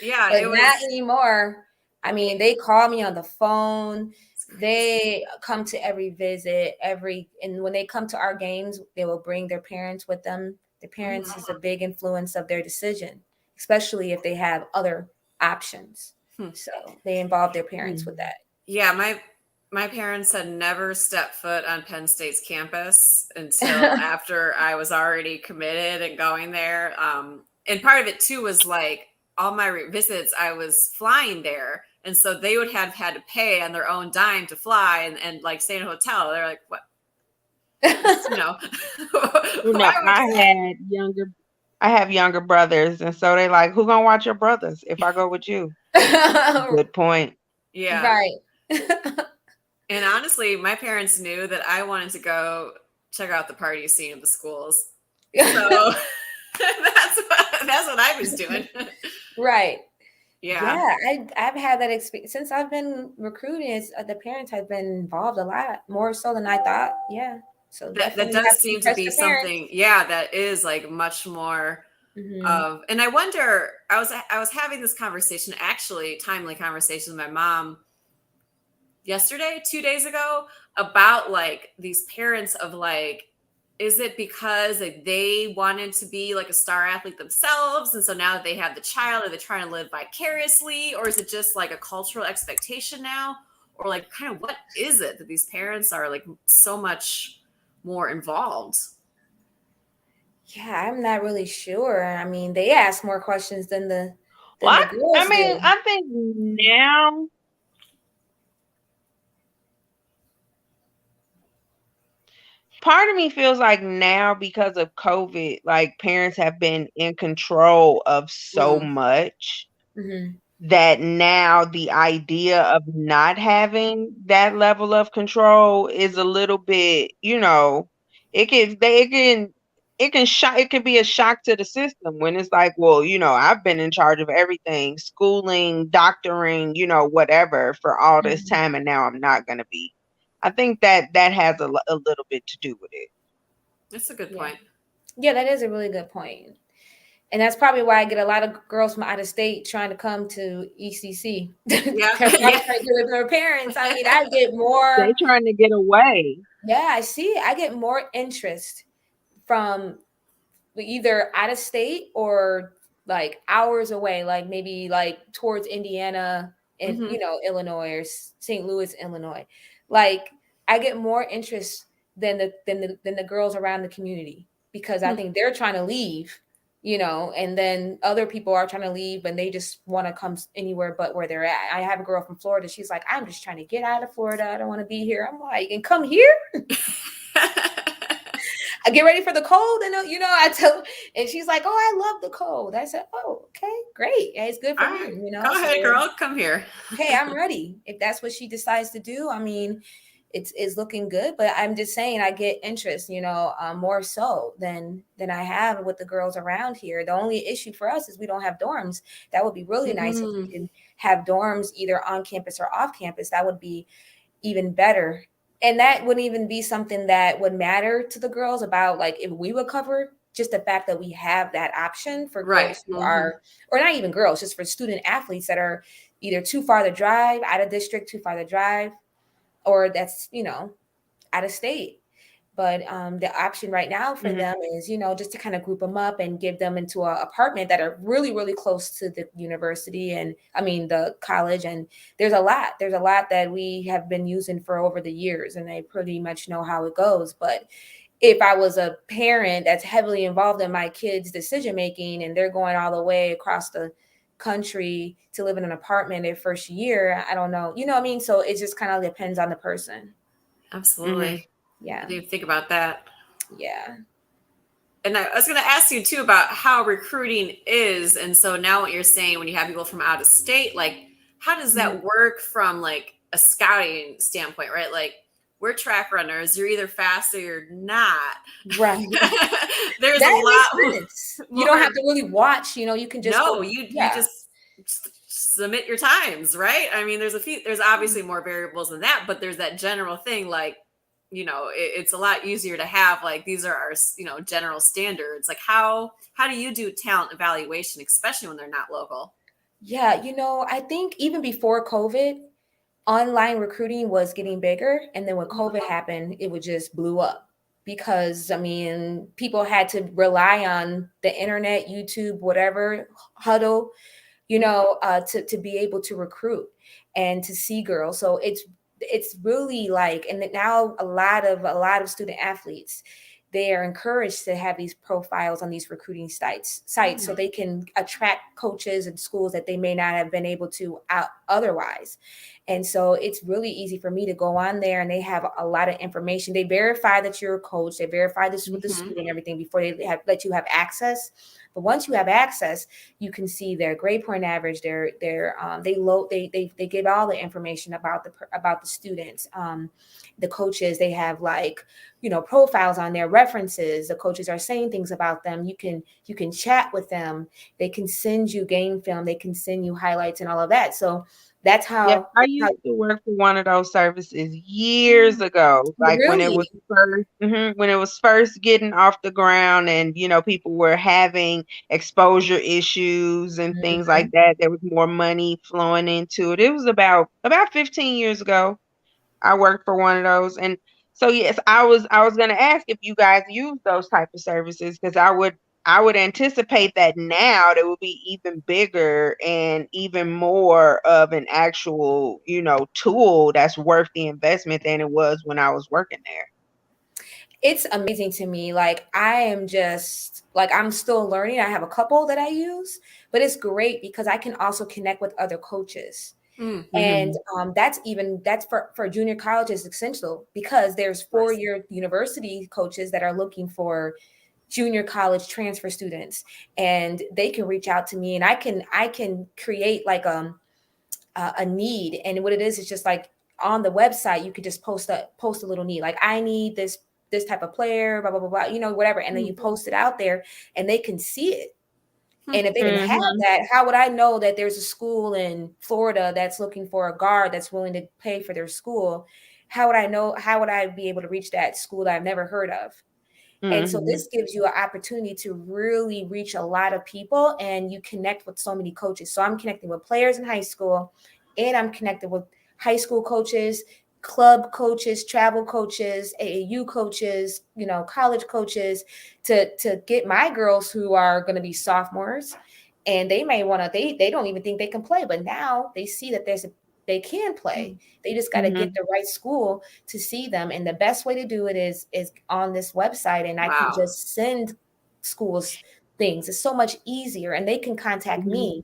Yeah. But not anymore. I mean, they call me on the phone. They come to every visit, and when they come to our games, they will bring their parents with them. The parents is a big influence of their decision, especially if they have other options. So they involve their parents with that. Yeah, my parents had never stepped foot on Penn State's campus until after I was already committed and going there. And part of it too was like all my visits, I was flying there. And so they would have had to pay on their own dime to fly and like stay in a hotel. They're like, what? I have younger brothers, and so they like, who gonna watch your brothers if I go with you? Good point. Yeah. Right. And honestly, my parents knew that I wanted to go check out the party scene of the schools. So that's what I was doing. Right. Yeah. I've had that experience since I've been recruiting. The parents have been involved a lot more so than I thought. Yeah, so that does seem to be something. Yeah, that is like much more of. And I wonder. I was having this conversation, actually, timely conversation with my mom yesterday, 2 days ago, about like these parents of like, is it because like they wanted to be like a star athlete themselves, and so now that they have the child, are they trying to live vicariously, or is it just like a cultural expectation now, or like kind of what is it that these parents are like so much more involved? Yeah, I'm not really sure. I mean, they ask more questions than the girls do. I think now. Part of me feels like now, because of COVID, like parents have been in control of so much that now the idea of not having that level of control is a little bit, it can be a shock to the system when it's like, well, I've been in charge of everything, schooling, doctoring, whatever for all this time, and now I'm not going to be. I think that has a little bit to do with it. That's a good point. Yeah, that is a really good point. And that's probably why I get a lot of girls from out of state trying to come to ECC. Yeah. With their parents. I mean, I get more. They're trying to get away. Yeah, I see. I get more interest from either out of state or like hours away, like maybe like towards Indiana and Illinois or St. Louis, Illinois. Like I get more interest than the girls around the community, because I think they're trying to leave, and then other people are trying to leave and they just want to come anywhere but where they're at. I have a girl from Florida. She's like, I'm just trying to get out of Florida. I don't want to be here. I'm like, and come here. I get ready for the cold, and I tell, and she's like, "Oh, I love the cold." I said, "Oh, okay, great. Yeah, it's good for me." Go ahead, girl, come here. Hey, I'm ready. If that's what she decides to do, I mean, it's looking good. But I'm just saying, I get interest, more so than I have with the girls around here. The only issue for us is we don't have dorms. That would be really nice if we can have dorms either on campus or off campus. That would be even better. And that wouldn't even be something that would matter to the girls about, like, if we would cover, just the fact that we have that option for girls who are, or not even girls, just for student athletes that are either too far to drive, out of district, too far to drive, or that's, out of state. But the option right now for them is, just to kind of group them up and give them into an apartment that are really, really close to the university and the college. And there's a lot that we have been using for over the years, and they pretty much know how it goes. But if I was a parent that's heavily involved in my kids' decision making and they're going all the way across the country to live in an apartment their first year, I don't know. You know what I mean? So it just kind of depends on the person. Absolutely. Yeah. I didn't think about that. Yeah. And I was going to ask you too about how recruiting is. And so now what you're saying, when you have people from out of state, like how does that work from like a scouting standpoint, right? Like we're track runners. You're either fast or you're not. Right. There's that a lot. Makes sense. You don't have to really watch, you can just you just submit your times, right? I mean, there's obviously more variables than that, but there's that general thing like, it's a lot easier to have like these are our general standards. Like how do you do talent evaluation, especially when they're not local? Yeah, I think even before COVID, online recruiting was getting bigger, and then when COVID happened, it would just blew up because people had to rely on the internet, YouTube, whatever, Huddle, to be able to recruit and to see girls. So it's really like, and now a lot of student athletes, they are encouraged to have these profiles on these recruiting sites so they can attract coaches and schools that they may not have been able to otherwise. And so it's really easy for me to go on there, and they have a lot of information. They verify that you're a coach. They verify this with the school and everything before they let you have access. But once you have access, you can see their grade point average. They give all the information about the students, the coaches. They have profiles on their references. The coaches are saying things about them. You can chat with them. They can send you game film. They can send you highlights and all of that. So that's how. Yeah, I used to work for one of those services years ago, like when it was first getting off the ground, and people were having exposure issues and things like that. There was more money flowing into it. It was about 15 years ago. I worked for one of those, and so yes, I was going to ask if you guys use those type of services, because I would anticipate that now they will be even bigger and even more of an actual, tool that's worth the investment than it was when I was working there. It's amazing to me. Like I am just I'm still learning. I have a couple that I use, but it's great because I can also connect with other coaches. And that's for junior college is essential because there's 4-year university coaches that are looking for junior college transfer students, and they can reach out to me, and I can create like a need. And what it is just like on the website, you could just post a little need, like I need this type of player, blah, blah, blah, blah, whatever. And then you post it out there and they can see it. And if they didn't have that, how would I know that there's a school in Florida that's looking for a guard that's willing to pay for their school? How would I know? How would I be able to reach that school that I've never heard of? And so this gives you an opportunity to really reach a lot of people, and you connect with so many coaches. So I'm connecting with players in high school, and I'm connected with high school coaches, club coaches, travel coaches, AAU coaches, college coaches, to get my girls who are going to be sophomores, and they may want to, they don't even think they can play, but now they see that they can play. They just got to get the right school to see them. And the best way to do it is on this website. And I can just send schools things. It's so much easier, and they can contact me.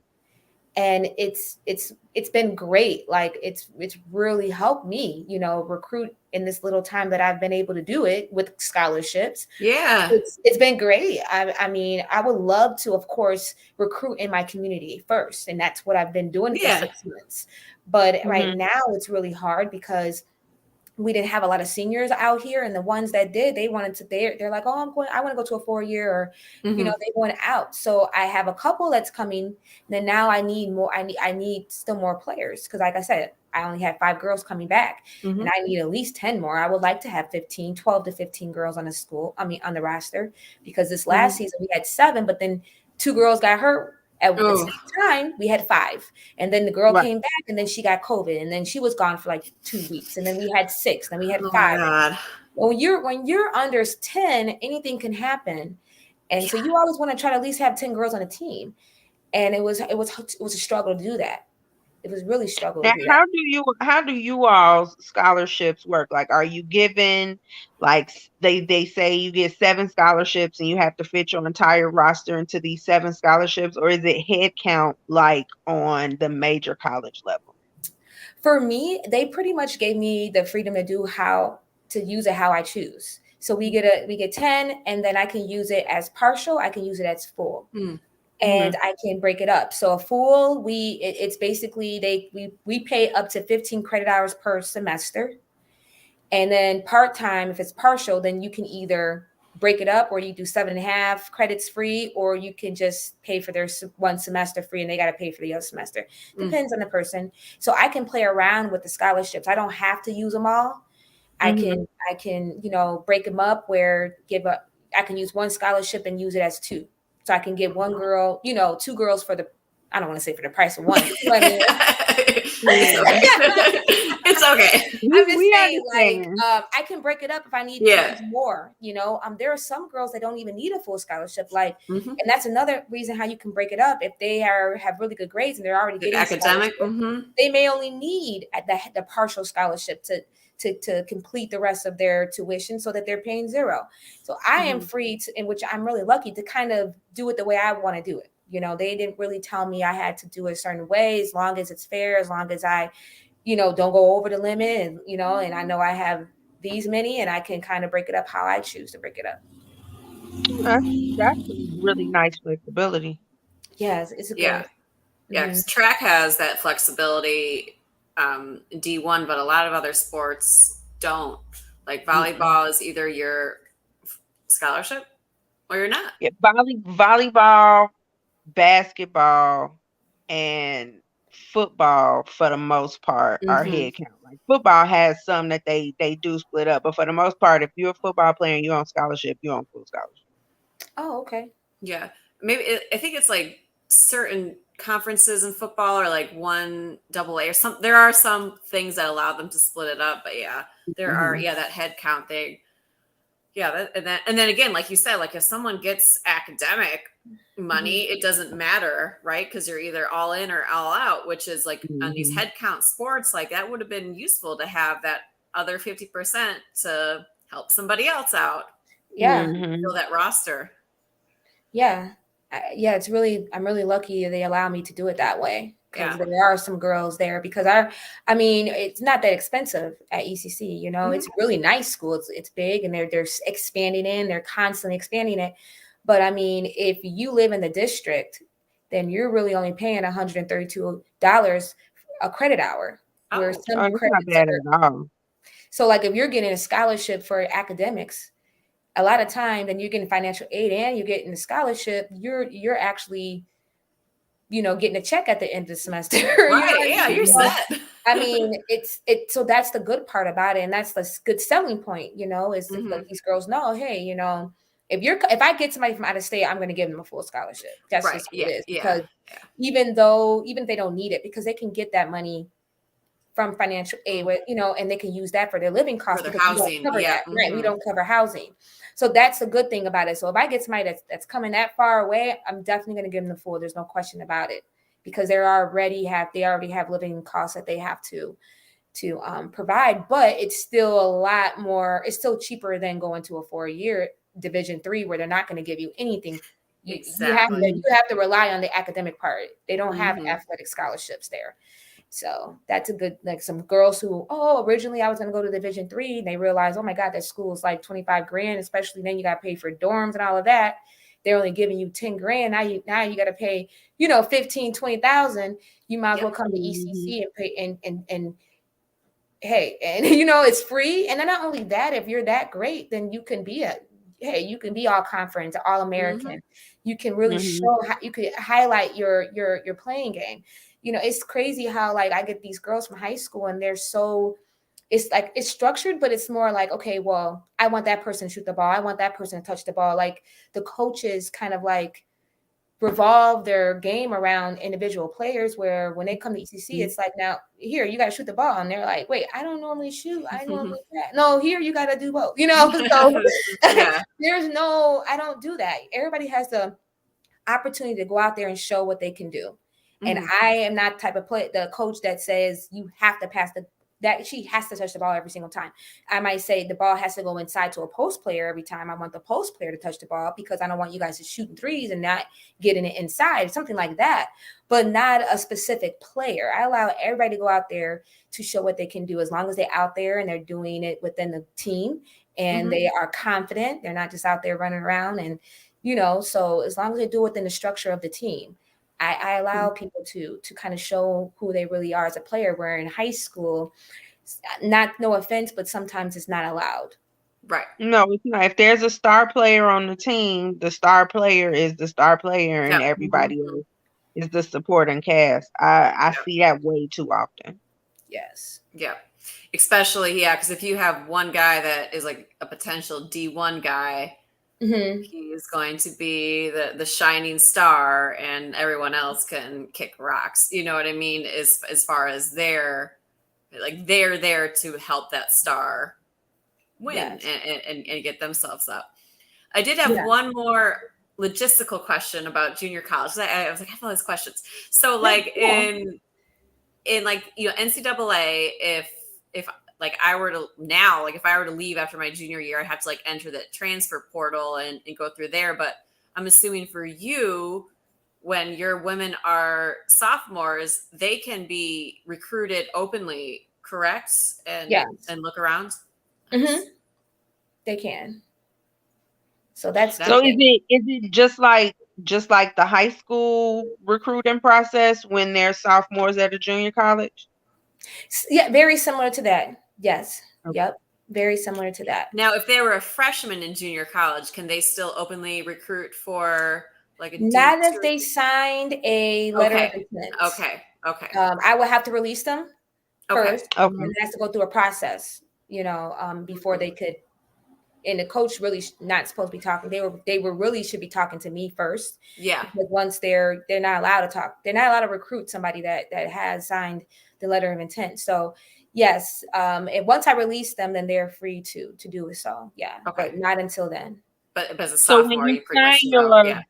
And it's been great. Like it's really helped me, recruit in this little time that I've been able to do it with scholarships. Yeah. It's been great. I mean, I would love to, of course, recruit in my community first. And that's what I've been doing for 6 months. But right now it's really hard because we didn't have a lot of seniors out here, and the ones that did, they wanted to, they're like, oh, I want to go to a 4-year, or, they went out. So I have a couple that's coming. And then now I need more. I need still more players. Cause like I said, I only had 5 girls coming back, and I need at least 10 more. I would like to have 12 to 15 girls on the roster, because this last season we had 7, but then 2 girls got hurt. At the same time, we had 5. And then the girl came back, and then she got COVID, and then she was gone for like 2 weeks. And then we had 6, then we had 5. when you're under 10, anything can happen. And so you always want to try to at least have 10 girls on a team. And it was a struggle to do that. It was really struggle to Now, do that. how do you all's scholarships work? Like, are you given like they say you get 7 scholarships and you have to fit your entire roster into these 7 scholarships, or is it head count like on the major college level? For me, they pretty much gave me the freedom to use it how I choose. So we get 10, and then I can use it as partial, I can use it as full. Mm. And I can break it up. So a full, it's basically we pay up to 15 credit hours per semester. And then part-time, if it's partial, then you can either break it up, or you do 7.5 credits free, or you can just pay for their one semester free and they got to pay for the other semester. Depends on the person. So I can play around with the scholarships. I don't have to use them all. I can, break them up I can use one scholarship and use it as 2. So I can get one girl, 2 girls I don't want to say for the price of one. You know what I mean? It's okay. I'm just saying, like, I can break it up if I need to use more. There are some girls that don't even need a full scholarship, and that's another reason how you can break it up. If they have really good grades and they're already getting academic, they may only need the partial scholarship to complete the rest of their tuition, so that they're paying 0. So I am free to, in which I'm really lucky to kind of do it the way I want to do it. They didn't really tell me I had to do it a certain way, as long as it's fair, as long as I, don't go over the limit, and, and I know I have these many, and I can kind of break it up how I choose to break it up. That's really nice flexibility. Yes, it's a good. Yeah. Yeah, because track has that flexibility, D1, but a lot of other sports don't. Like volleyball is either your scholarship or you're not. Yeah, volleyball, basketball, and football for the most part are head count. Like football has some that they do split up, but for the most part, if you're a football player and you're on scholarship, you're on full scholarship. Oh, okay. Yeah, I think it's like certain conferences in football are like 1AA or some. There are some things that allow them to split it up, but yeah, there are that head count thing. Yeah, and then again, like you said, like if someone gets academic money, it doesn't matter, right? Because you're either all in or all out, which is like on these head count sports, like that would have been useful to have that other 50% to help somebody else out. Yeah, fill that roster. Yeah, it's really, I'm really lucky they allow me to do it that way, because there are some girls there, because I mean, it's not that expensive at ECC, it's a really nice school. It's big, and they're expanding they're constantly expanding it. But I mean, if you live in the district, then you're really only paying $132 a credit hour. Where some that's not bad at all. So like if you're getting a scholarship for academics, a lot of time, then you're getting financial aid and you're getting the scholarship, you're actually, getting a check at the end of the semester. Right. Yeah, you're set. I mean, so that's the good part about it. And that's the good selling point, is like these girls know, hey, if I get somebody from out of state, I'm going to give them a full scholarship. That's just what it is. Because even if they don't need it, because they can get that money from financial aid, and they can use that for their living costs, for their housing. Right? We don't cover housing, so that's the good thing about it. So if I get somebody that's coming that far away, I'm definitely going to give them the full. There's no question about it, because they already have living costs that they have to provide. But it's still a lot more. It's still cheaper than going to a 4-year Division III, where they're not going to give you anything. You have to rely on the academic part. They don't have athletic scholarships there. So that's a good, like some girls who, originally I was going to go to Division III, and they realized, oh my God, that school is like 25 grand, especially then you got to pay for dorms and all of that. They're only giving you 10 grand. Now you got to pay, 15, 20,000. You might as well come to ECC and pay and hey, and it's free. And then not only that, if you're that great, then you can be all conference, all American. You can really show how you could highlight your playing game. It's crazy how like I get these girls from high school, and they're so, it's structured, but it's more like, okay, well, I want that person to shoot the ball. I want that person to touch the ball. Like the coaches kind of like revolve their game around individual players, where when they come to ECC, it's like, now here you got to shoot the ball, and they're like, wait, I don't normally shoot, I normally no, here you got to do both, so Yeah. there's no, I don't do that. Everybody has the opportunity to go out there and show what they can do. And I am not the type of the coach that says you have to pass that she has to touch the ball every single time. I might say the ball has to go inside to a post player every time. I want the post player to touch the ball because I don't want you guys to shooting threes and not getting it inside, something like that, but not a specific player. I allow everybody to go out there to show what they can do, as long as they're out there and they're doing it within the team and they are confident. They're not just out there running around and, so as long as they do it within the structure of the team, I allow people to kind of show who they really are as a player, where in high school, no offense, but sometimes it's not allowed. Right. No, it's not. If there's a star player on the team, the star player is the star player, and everybody else is the supporting cast. I see that way too often. Yes. Yeah. Especially, because if you have one guy that is like a potential D1 guy, he's going to be the shining star, and everyone else can kick rocks. You know what I mean? As far as they're there to help that star win and get themselves up. I did have one more logistical question about junior college. I was like, I have all these questions. So like in like, NCAA, if like I were to now, like if I were to leave after my junior year, I have to like enter the transfer portal and go through there. But I'm assuming for you, when your women are sophomores, they can be recruited openly, correct? And look around. They can. So that's so. Is it just like the high school recruiting process when they're sophomores at a junior college? Yeah, very similar to that. Yes. Okay. Yep. Very similar to that. Now, if they were a freshman in junior college, can they still openly recruit for like a not if they signed a letter of intent? Okay. I would have to release them first. Okay. And it has to go through a process, before they could. And the coach really not supposed to be talking. They were really should be talking to me first. Yeah. Because once they're not allowed to talk, they're not allowed to recruit somebody that has signed the letter of intent. So yes, and once I release them, then they're free to do it. So yeah, but not until then. But as a sophomore, you pretty much know.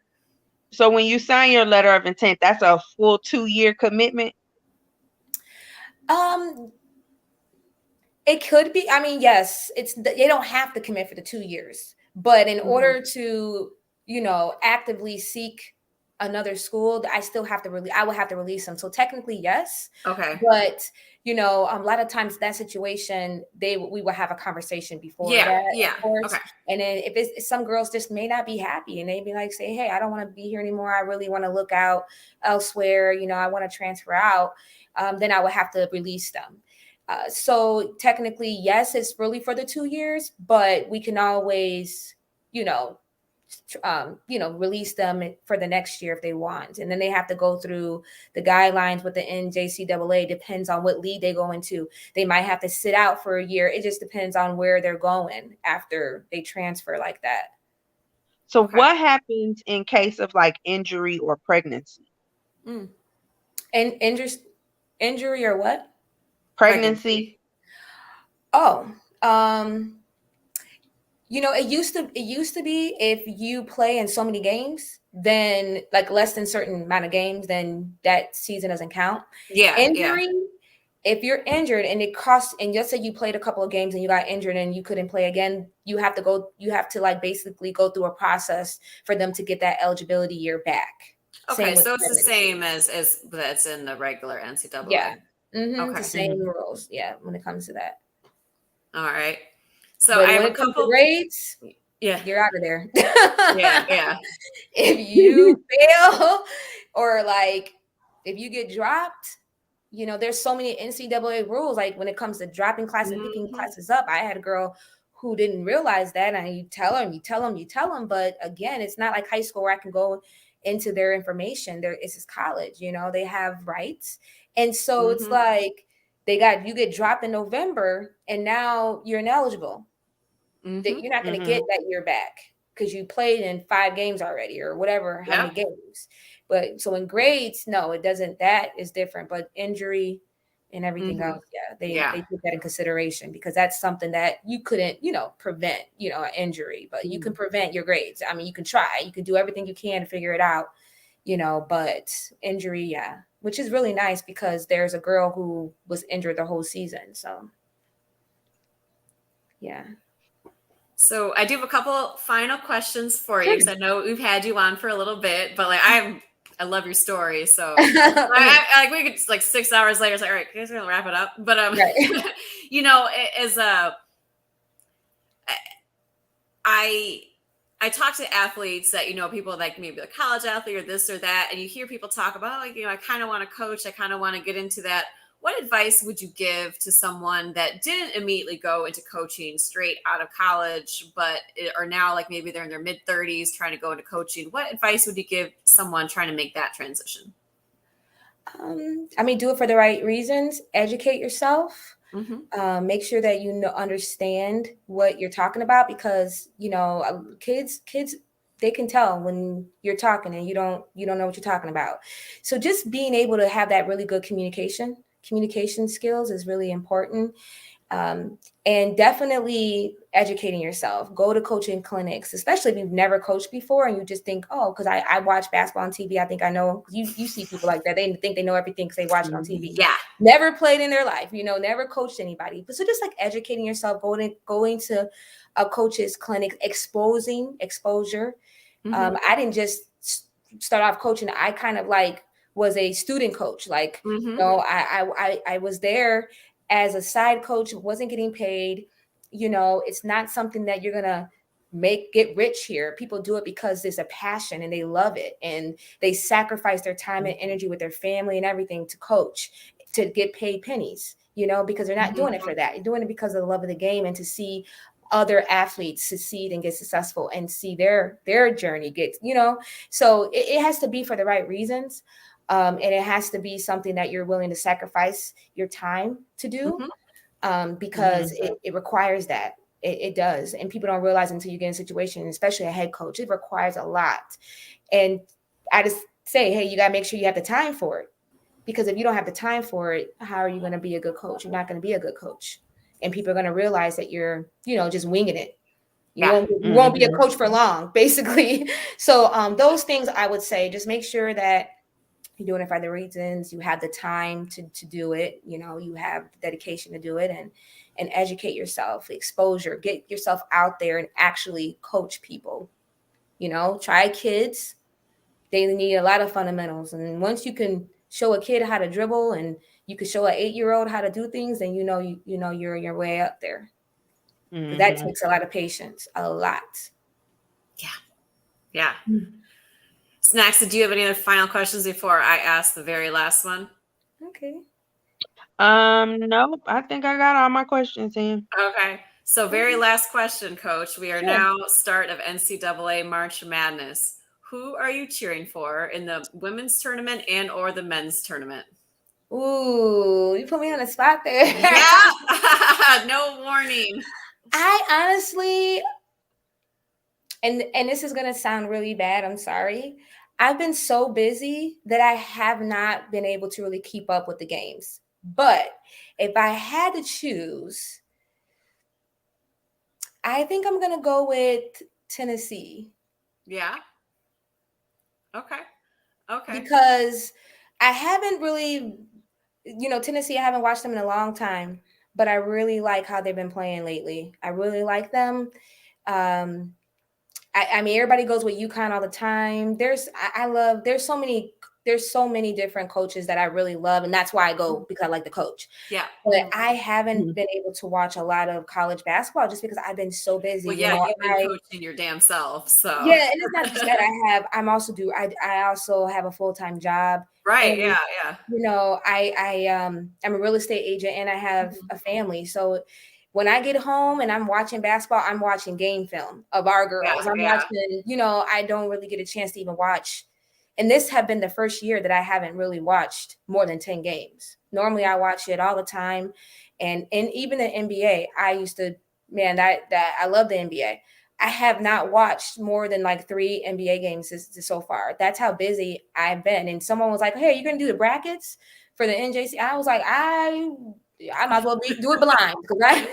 So when you sign your letter of intent, that's a full 2-year commitment. It could be. I mean, yes, they don't have to commit for the 2 years, but in order to, actively seek another school, I still have to I will have to release them. So technically, yes. Okay. But a lot of times that situation, we will have a conversation before that. Yeah. Of course. Okay. And then if some girls just may not be happy and they'd be like, say, hey, I don't want to be here anymore. I really want to look out elsewhere. I want to transfer out. Then I would have to release them. So technically, yes, it's really for the 2 years, but we can always, release them for the next year if they want. And then they have to go through the guidelines with the NJCAA. Depends on what league they go into. They might have to sit out for a year. It just depends on where they're going after they transfer like that. So what happens in case of like injury or pregnancy? And injury or what? Pregnancy. Oh, it used to be if you play in so many games, then like less than certain amount of games, then that season doesn't count. Yeah. Injury. If you're injured and it costs, and let's say you played a couple of games and you got injured and you couldn't play again, you have to like basically go through a process for them to get that eligibility year back. Okay. So it's the same as that's in the regular NCAA. Yeah. The same rules. Yeah. When it comes to that. All right. So but I have when a it comes couple to grades. Yeah. You're out of there. Yeah. If you fail or like if you get dropped, there's so many NCAA rules. Like when it comes to dropping classes and picking classes up, I had a girl who didn't realize that. And you tell them. But again, it's not like high school where I can go into their information. It's just college, they have rights. And so it's like you get dropped in November and now you're ineligible. That you're not going to get that year back. because you played in 5 games already or whatever, how Yep. many games. But so in grades, no, it doesn't. That is different. But injury and everything else, they take that in consideration, because that's something that you couldn't, prevent, an injury, but you can prevent your grades. I mean, you can try, you can do everything you can to figure it out, but injury, which is really nice because there's a girl who was injured the whole season. So, yeah. So I do have a couple final questions for you, because I know we've had you on for a little bit, but like I love your story. So like we could, like 6 hours later, it's like, all right, guys, we're gonna wrap it up. But Right. as I talk to athletes that, people like maybe a college athlete or this or that, and you hear people talk about, like, I kind of want to coach, I kind of want to get into that. What advice would you give to someone that didn't immediately go into coaching straight out of college, but are now like maybe they're in their mid 30s trying to go into coaching? What advice would you give someone trying to make that transition? Do it for the right reasons. Educate yourself. Mm-hmm. Make sure that understand what you're talking about, because kids they can tell when you're talking and you don't know what you're talking about. So just being able to have that really good communication skills is really important. And definitely educating yourself. Go to coaching clinics, especially if you've never coached before and you just think, oh, because I watch basketball on TV, I think I know. You see people like that. They think they know everything because they watch it on TV. Yeah. Never played in their life, never coached anybody. But so just like educating yourself, going to a coach's clinic, exposure. Mm-hmm. I didn't just start off coaching. I kind of like was a student coach. Like, I was there as a side coach, wasn't getting paid. It's not something that you're gonna get rich here. People do it because there's a passion and they love it, and they sacrifice their time and energy with their family and everything to coach, to get paid pennies, because they're not doing it for that. You're doing it because of the love of the game and to see other athletes succeed and get successful and see their journey get, so it has to be for the right reasons. And it has to be something that you're willing to sacrifice your time to do, because it requires that. It does. And people don't realize until you get in a situation, especially a head coach, it requires a lot. And I just say, hey, you got to make sure you have the time for it. Because if you don't have the time for it, how are you going to be a good coach? You're not going to be a good coach. And people are going to realize that you're, just winging it. You won't be a coach for long, basically. So those things I would say, just make sure that you're doing it for the reasons, you have the time to do it, you have the dedication to do it, and educate yourself, exposure, get yourself out there and actually coach people. Try kids. They need a lot of fundamentals. And once you can show a kid how to dribble and you can show an 8-year-old how to do things, then you're your way up there. But that takes a lot of patience, a lot. Yeah. Snacks, do you have any other final questions before I ask the very last one? Okay. Nope. I think I got all my questions in. Okay. So very last question, Coach. We are now start of NCAA March Madness. Who are you cheering for in the women's tournament and or the men's tournament? Ooh, you put me on the spot there. Yeah. No warning. I honestly, and this is going to sound really bad, I'm sorry. I've been so busy that I have not been able to really keep up with the games. But if I had to choose, I think I'm going to go with Tennessee. Yeah. Okay. Because I haven't really, Tennessee, I haven't watched them in a long time, but I really like how they've been playing lately. I really like them. I mean, everybody goes with UConn all the time. There's so many different coaches that I really love, and that's why I go, because I like the coach. Yeah. But I haven't been able to watch a lot of college basketball just because I've been so busy. Well, yeah, you've been coaching your damn self. So yeah, and it's not just that I also have a full-time job. Right. And, yeah. I'm a real estate agent and I have a family. So when I get home and I'm watching basketball, I'm watching game film of our girls. I'm watching, I don't really get a chance to even watch. And this have been the first year that I haven't really watched more than 10 games. Normally I watch it all the time. And even the NBA, I used to, man, that I love the NBA. I have not watched more than like 3 NBA games so far. That's how busy I've been. And someone was like, "Hey, you're gonna do the brackets for the NJC?" I was like, I might as well do it blind because I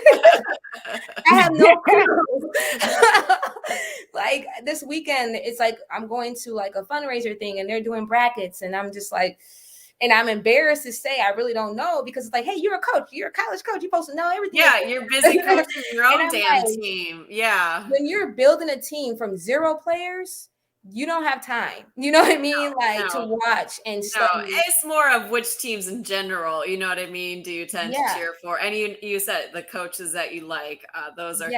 have no clue. Like this weekend, it's like I'm going to like a fundraiser thing and they're doing brackets, and I'm just like, and I'm embarrassed to say I really don't know, because it's like, hey, you're a coach, you're a college coach, you're supposed to know everything. Yeah, you're busy coaching your own damn like, team. Yeah. When you're building a team from 0 players, you don't have time. You know what I mean? To watch and study. It's more of which teams in general, you know what I mean, do you tend to cheer for? And you said the coaches that you like, those are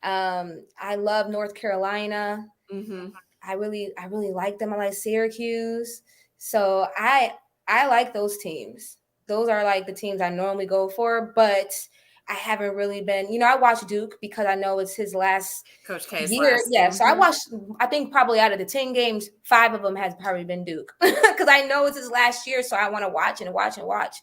I love North Carolina. Mm-hmm. I really like them. I like Syracuse. So I like those teams. Those are like the teams I normally go for, but I haven't really been, I watch Duke because I know it's his last Coach K's year. Last. Yeah. So I watched, I think probably out of the 10 games, 5 of them has probably been Duke because I know it's his last year. So I want to watch and watch and watch.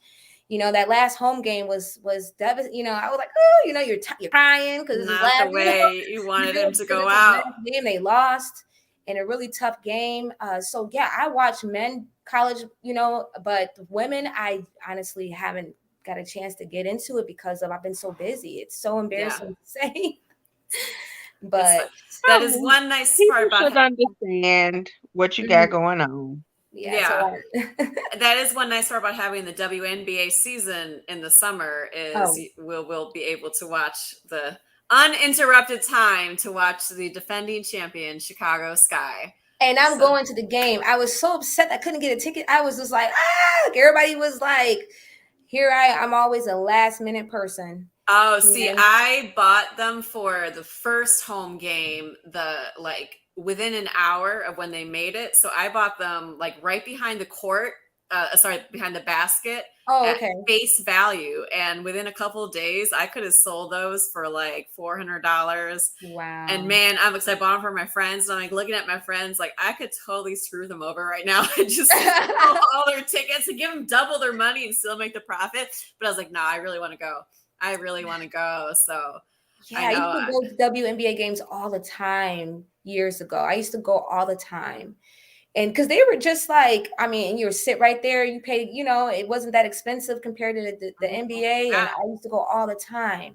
That last home game was devastating. I was like, oh, you're crying because it's not the way you wanted him to go out. Game they lost in a really tough game. So yeah, I watch men college, but women, I honestly haven't got a chance to get into it because I've been so busy. It's so embarrassing to say. But that is one nice part about understand what you got going on. Yeah. That is one nice part about having the WNBA season in the summer is we'll be able to watch the uninterrupted time to watch the defending champion Chicago Sky. And I'm going to the game. I was so upset I couldn't get a ticket. I was just like, everybody was like, I'm always a last minute person. Oh, see, I bought them for the first home game, within an hour of when they made it. So I bought them like right behind the court, behind the basket at face value. And within a couple of days, I could have sold those for like $400. Wow. And man, because I bought them for my friends. And I'm like looking at my friends, like I could totally screw them over right now and just sell all their tickets and give them double their money and still make the profit. But I was like, no, I really want to go. So yeah, I used to go to WNBA games all the time years ago. I used to go all the time. And because they were just like, you would sit right there, you paid, it wasn't that expensive compared to the NBA. And I used to go all the time.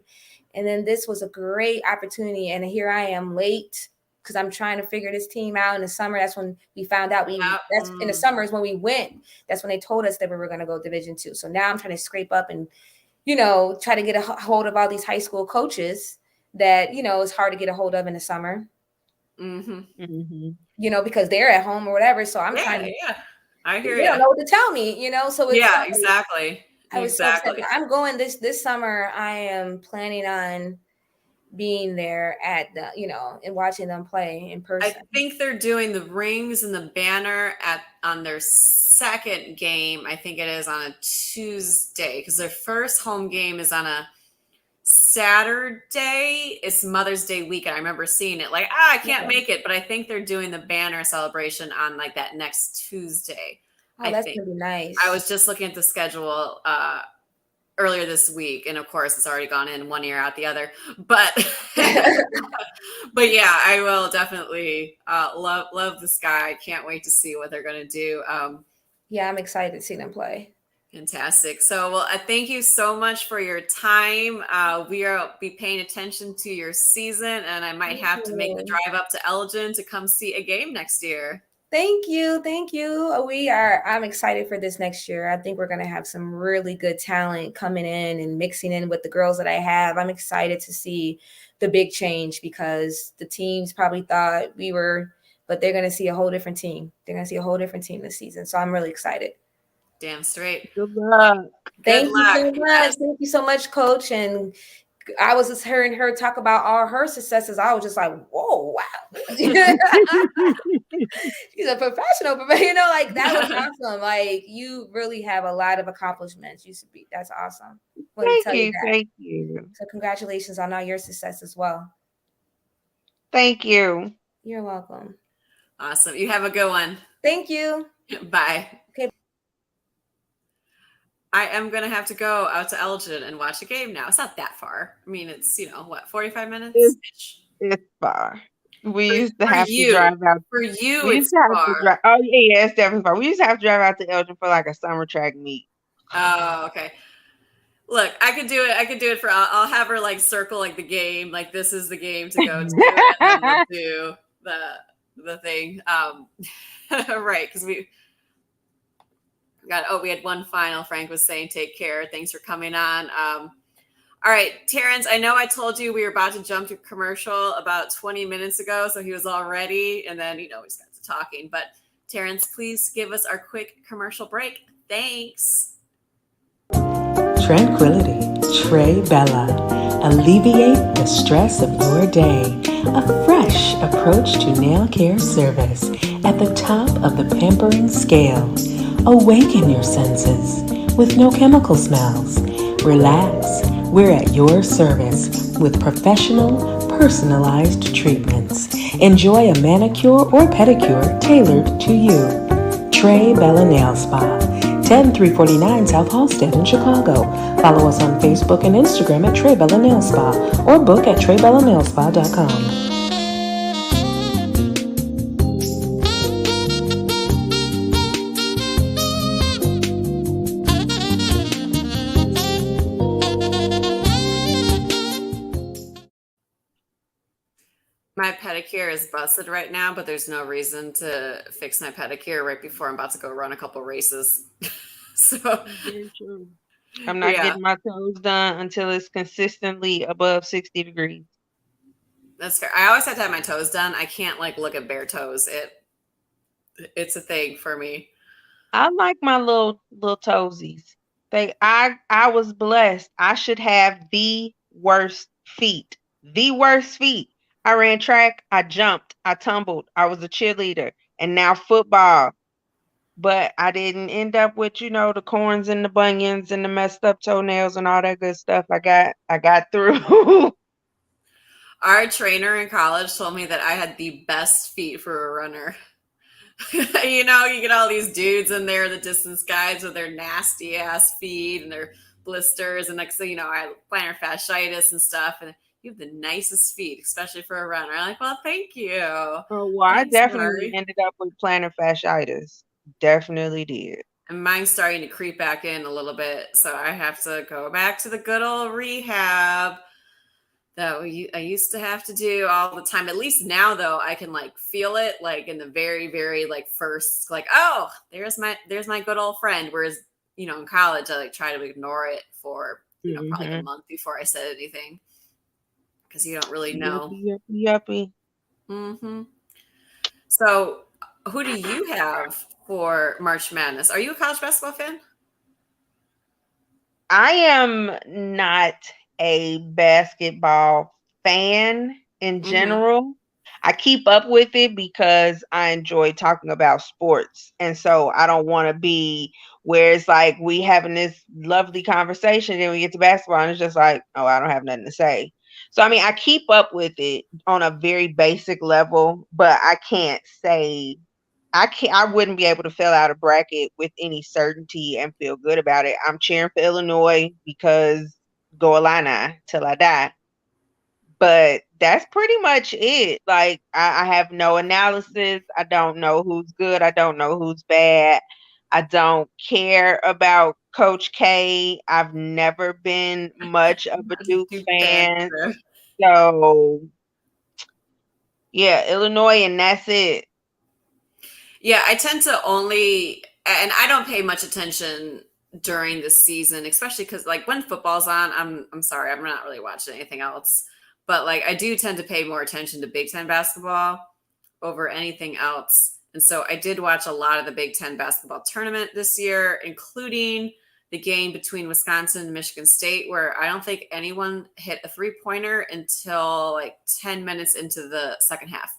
And then this was a great opportunity. And here I am late because I'm trying to figure this team out in the summer. That's when we found out that's in the summer is when we went. That's when they told us that we were going to go Division II. So now I'm trying to scrape up and, try to get a hold of all these high school coaches that, it's hard to get a hold of in the summer. Mm-hmm. Mm-hmm. Because they're at home or whatever. So I'm trying to. Yeah, I hear you. They don't know what to tell me, So it's exactly. I was so upset. I'm going this summer. I am planning on being there at the, and watching them play in person. I think they're doing the rings and the banner on their second game. I think it is on a Tuesday because their first home game is on a Saturday. It's Mother's Day weekend. I remember seeing it like, I can't make it, but I think they're doing the banner celebration on like that next Tuesday. Oh, that's gonna be nice. I was just looking at the schedule earlier this week, and of course it's already gone in one ear out the other, but but yeah, I will definitely love the Sky. I can't wait to see what they're going to do. Yeah, I'm excited to see them play. Fantastic. So, well, thank you so much for your time. We'll be paying attention to your season, and I might have to make the drive up to Elgin to come see a game next year. Thank you. I'm excited for this next year. I think we're going to have some really good talent coming in and mixing in with the girls that I have. I'm excited to see the big change because the teams probably thought but they're going to see a whole different team. They're going to see a whole different team this season. So I'm really excited. Damn straight. Good luck. Thank you so much. Yes. Thank you so much, Coach. And I was just hearing her talk about all her successes. I was just like, whoa, wow. She's a professional, but that was awesome. Like you really have a lot of accomplishments. That's awesome. Thank you. So congratulations on all your success as well. Thank you. You're welcome. Awesome. You have a good one. Thank you. Bye. Okay. I am gonna have to go out to Elgin and watch a game now. It's not that far. I mean, it's 45 minutes. It's far. We used to For have to you, drive out. for you, We used it's to have to far. drive. Oh yeah, it's definitely far. We used to have to drive out to Elgin for like a summer track meet. Oh, okay. Look, I could do it. I could do it for. I'll have her like circle like the game. Like this is the game to go to, and then we'll do the thing. Right? Because we got. Oh, we had one final. Frank was saying, "Take care. Thanks for coming on." All right, Terrence. I know I told you we were about to jump to commercial about 20 minutes ago, so he was all ready, and then we just got to talking. But Terrence, please give us our quick commercial break. Thanks. Tranquility, Trey Bella. Alleviate the stress of your day. A fresh approach to nail care service at the top of the pampering scale. Awaken your senses with no chemical smells. Relax, we're at your service with professional, personalized treatments. Enjoy a manicure or pedicure tailored to you. Trey Bella Nail Spa. 10349 South Halsted in Chicago. Follow us on Facebook and Instagram at Trey Bella Nail Spa or book at TreyBellaNailSpa.com. My pedicure is busted right now, but there's no reason to fix my pedicure right before I'm about to go run a couple races. So Very true. I'm not getting my toes done until it's consistently above 60 degrees. That's fair. I always have to have my toes done. I can't look at bare toes. It's a thing for me. I like my little toesies. I was blessed. I should have the worst feet. The worst feet. I ran track, I jumped, I tumbled, I was a cheerleader, and now football. But I didn't end up with, the corns and the bunions and the messed up toenails and all that good stuff. I got through. Our trainer in college told me that I had the best feet for a runner. You get all these dudes in there, the distance guys with their nasty ass feet and their blisters. And next thing you know, I have plantar fasciitis and stuff. And you have the nicest feet, especially for a runner. I'm like, well, thank you. Oh, well, I Thanks, definitely Mari. ended up with plantar fasciitis. Definitely did. And mine's starting to creep back in a little bit. So I have to go back to the good old rehab that I used to have to do all the time. At least now, though, I can feel it in the very, very first, oh, there's my good old friend. Whereas, in college, I try to ignore it for, probably a month before I said anything because you don't really know. Yuppie. Mm-hmm. So who do you have for March Madness? Are you a college basketball fan? I am not a basketball fan in general. I keep up with it because I enjoy talking about sports. And so I don't want to be where it's we having this lovely conversation, then we get to basketball and it's just oh, I don't have nothing to say. So, I mean, I keep up with it on a very basic level, but I can't say I wouldn't be able to fill out a bracket with any certainty and feel good about it. I'm cheering for Illinois because go Illini till I die. But that's pretty much it. I have no analysis. I don't know who's good. I don't know who's bad. I don't care about Coach K. I've never been much of a Duke fan. So, yeah, Illinois, and that's it. Yeah, I tend to only, and I don't pay much attention during the season, especially because when football's on, I'm sorry, I'm not really watching anything else. But I do tend to pay more attention to Big Ten basketball over anything else. And so I did watch a lot of the Big Ten basketball tournament this year, including the game between Wisconsin and Michigan State, where I don't think anyone hit a 3-pointer until 10 minutes into the second half.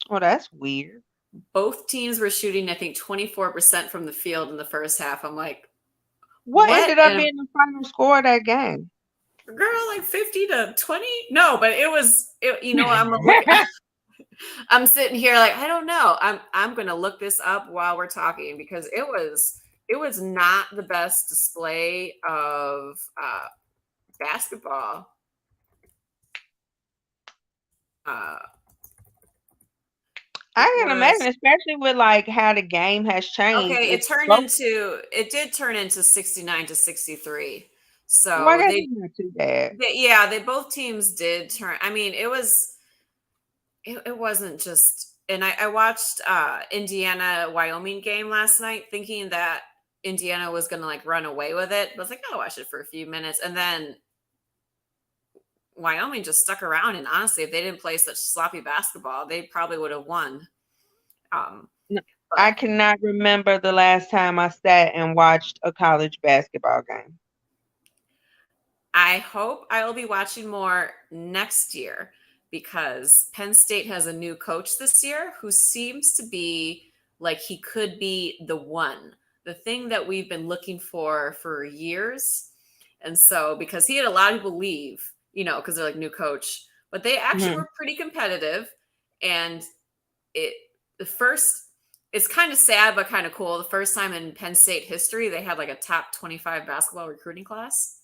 Oh, that's weird. Both teams were shooting, I think, 24% from the field in the first half. I'm like, what ended up being the final score of that game? Girl, 50-20? No, but I'm sitting here I don't know. I'm going to look this up while we're talking because it was it was not the best display of basketball. I It can imagine, was especially with like how the game has changed. okay. It's both. It did turn into 69-63. Well, I So guess it's not too bad. yeah, they both teams did turn. I mean, it wasn't just, and I watched Indiana Wyoming game last night thinking that Indiana was gonna like run away with it. I was like, I'll watch it for a few minutes. And then Wyoming just stuck around, and honestly, if they didn't play such sloppy basketball, they probably would have won. No, I But cannot remember the last time I sat and watched a college basketball game. I hope I will be watching more next year because Penn State has a new coach this year who seems to be like he could be the one, the thing that we've been looking for years. And so, because he had a lot of people leave, because they're like new coach, but they actually Mhm. were pretty competitive. And it, the first, it's kind of sad, but kind of cool. The first time in Penn State history, they had like a top 25 basketball recruiting class.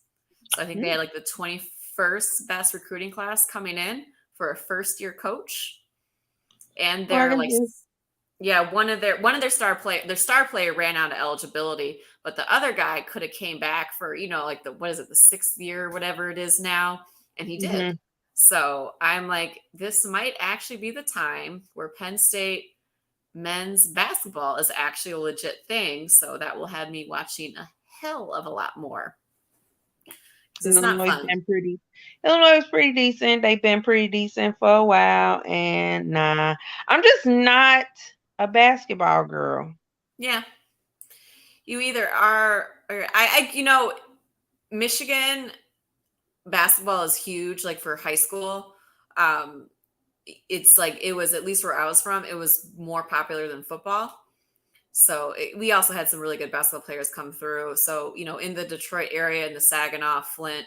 So I think they had like the 21st best recruiting class coming in for a first year coach. And Well, I they're guess like, yeah, one of their star player ran out of eligibility, but the other guy could have came back for, like what is it, the 6th year, whatever it is now. And he did. mm-hmm. So I'm like, this might actually be the time where Penn State men's basketball is actually a legit thing. So that will have me watching a hell of a lot more. Because it's not fun. Illinois is pretty decent. They've been pretty decent for a while, and nah, I'm just not a basketball girl. Yeah. You either are or Michigan basketball is huge, like for high school. It's like it was, at least where I was from, it was more popular than football. So we also had some really good basketball players come through. So, in the Detroit area, in the Saginaw, Flint,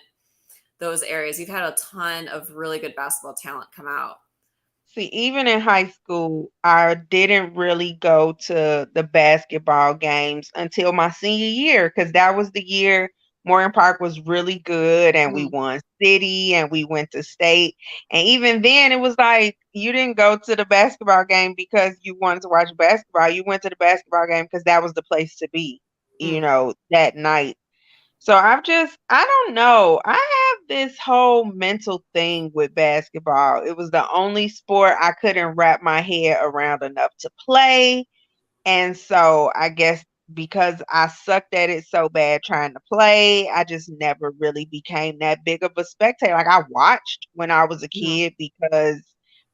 those areas, you've had a ton of really good basketball talent come out. See, even in high school, I didn't really go to the basketball games until my senior year because that was the year Morgan Park was really good and we won city and we went to state. And even then, it was like you didn't go to the basketball game because you wanted to watch basketball. You went to the basketball game because that was the place to be, that night. So I don't know. I have this whole mental thing with basketball. It was the only sport I couldn't wrap my head around enough to play. And so I guess because I sucked at it so bad trying to play, I just never really became that big of a spectator. Like I watched when I was a kid because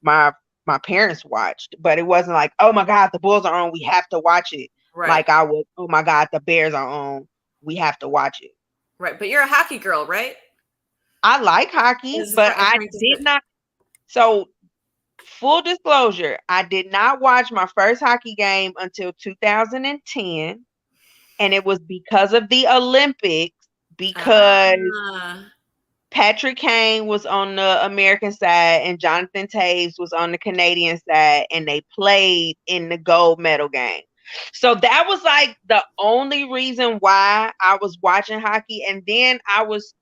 my my parents watched, but it wasn't like, oh my God, the Bulls are on, we have to watch it. Right. Like I was, oh my God, the Bears are on, we have to watch it. Right. But you're a hockey girl, right? I like hockey, but I did not. So, full disclosure, I did not watch my first hockey game until 2010. And it was because of the Olympics, because Patrick Kane was on the American side and Jonathan Taves was on the Canadian side, and they played in the gold medal game. So that was like the only reason why I was watching hockey. And then I was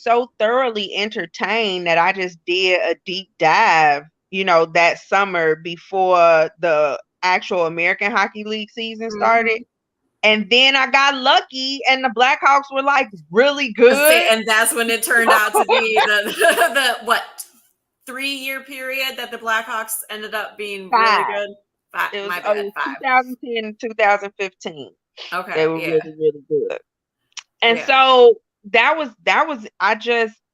so thoroughly entertained that I just did a deep dive, that summer before the actual American Hockey League season started. And then I got lucky and the Blackhawks were like really good. And that's when it turned out to be the what 3-year period that the Blackhawks ended up being really good. It was 2010 and 2015. Okay. They were really, really good. And so that was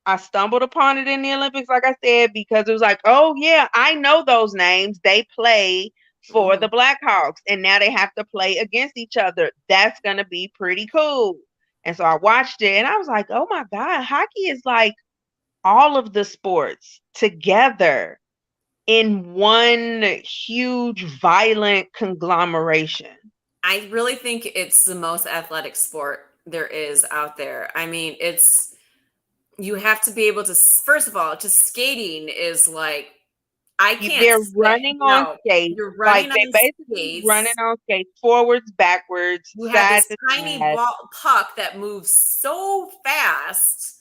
I stumbled upon it in the Olympics, like I said, because it was like, oh yeah, I know those names. They play for the Blackhawks and now they have to play against each other. That's gonna be pretty cool. And so I watched it and I was like, oh my God, hockey is like all of the sports together in one huge violent conglomeration. I really think it's the most athletic sport there is out there. I mean, you have to be able to, first of all, just skating is like, I can't They're say running on no. skates. You're Like running they on basically running skates. on skates, forwards, backwards, You have side this to tiny side. ball puck that moves so fast.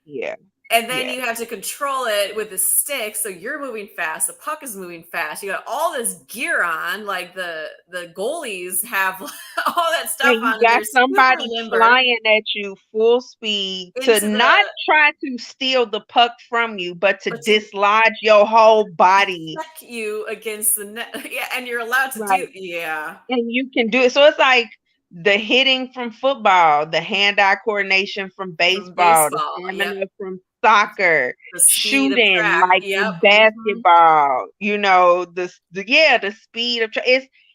Yeah, And then yeah. you have to control it with the stick, so you're moving fast. The puck is moving fast. You got all this gear on, like the goalies have all that stuff And you on, and got they're super somebody limber flying at you full speed to into not the try to steal the puck from you, but to but to dislodge your whole body. check you against the net. Yeah, and you're allowed to Right. do yeah And you can do it. So it's like the hitting from football, the hand-eye coordination from from baseball, the baseball. Yep, stamina from soccer, the speed of shooting track. like Yep. in Mhm. basketball, the speed of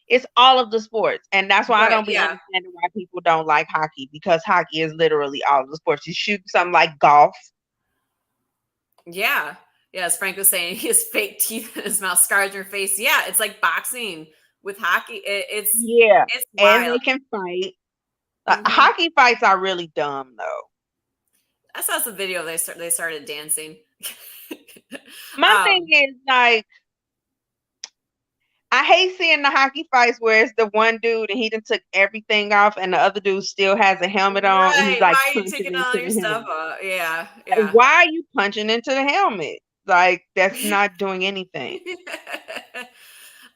it's all of the sports. And that's why I Right. don't be Yeah. understanding why people don't like hockey, because hockey is literally all of the sports. You shoot something like golf. Yeah. Yeah. As Frank was saying, he has fake teeth in his mouth, scars on your face. Yeah, it's like boxing with hockey. Yeah. It's And wild. they can fight. Hmm. Hockey fights are really dumb though. I saw some video. They started dancing. My thing um, is like, I hate seeing the hockey fights where it's the one dude and he done took everything off and the other dude still has a helmet on and he's right. like Why are you punching taking into all your the stuff helmet. off? Yeah. Like, Yeah. why are you punching into the helmet? Like, that's not doing anything.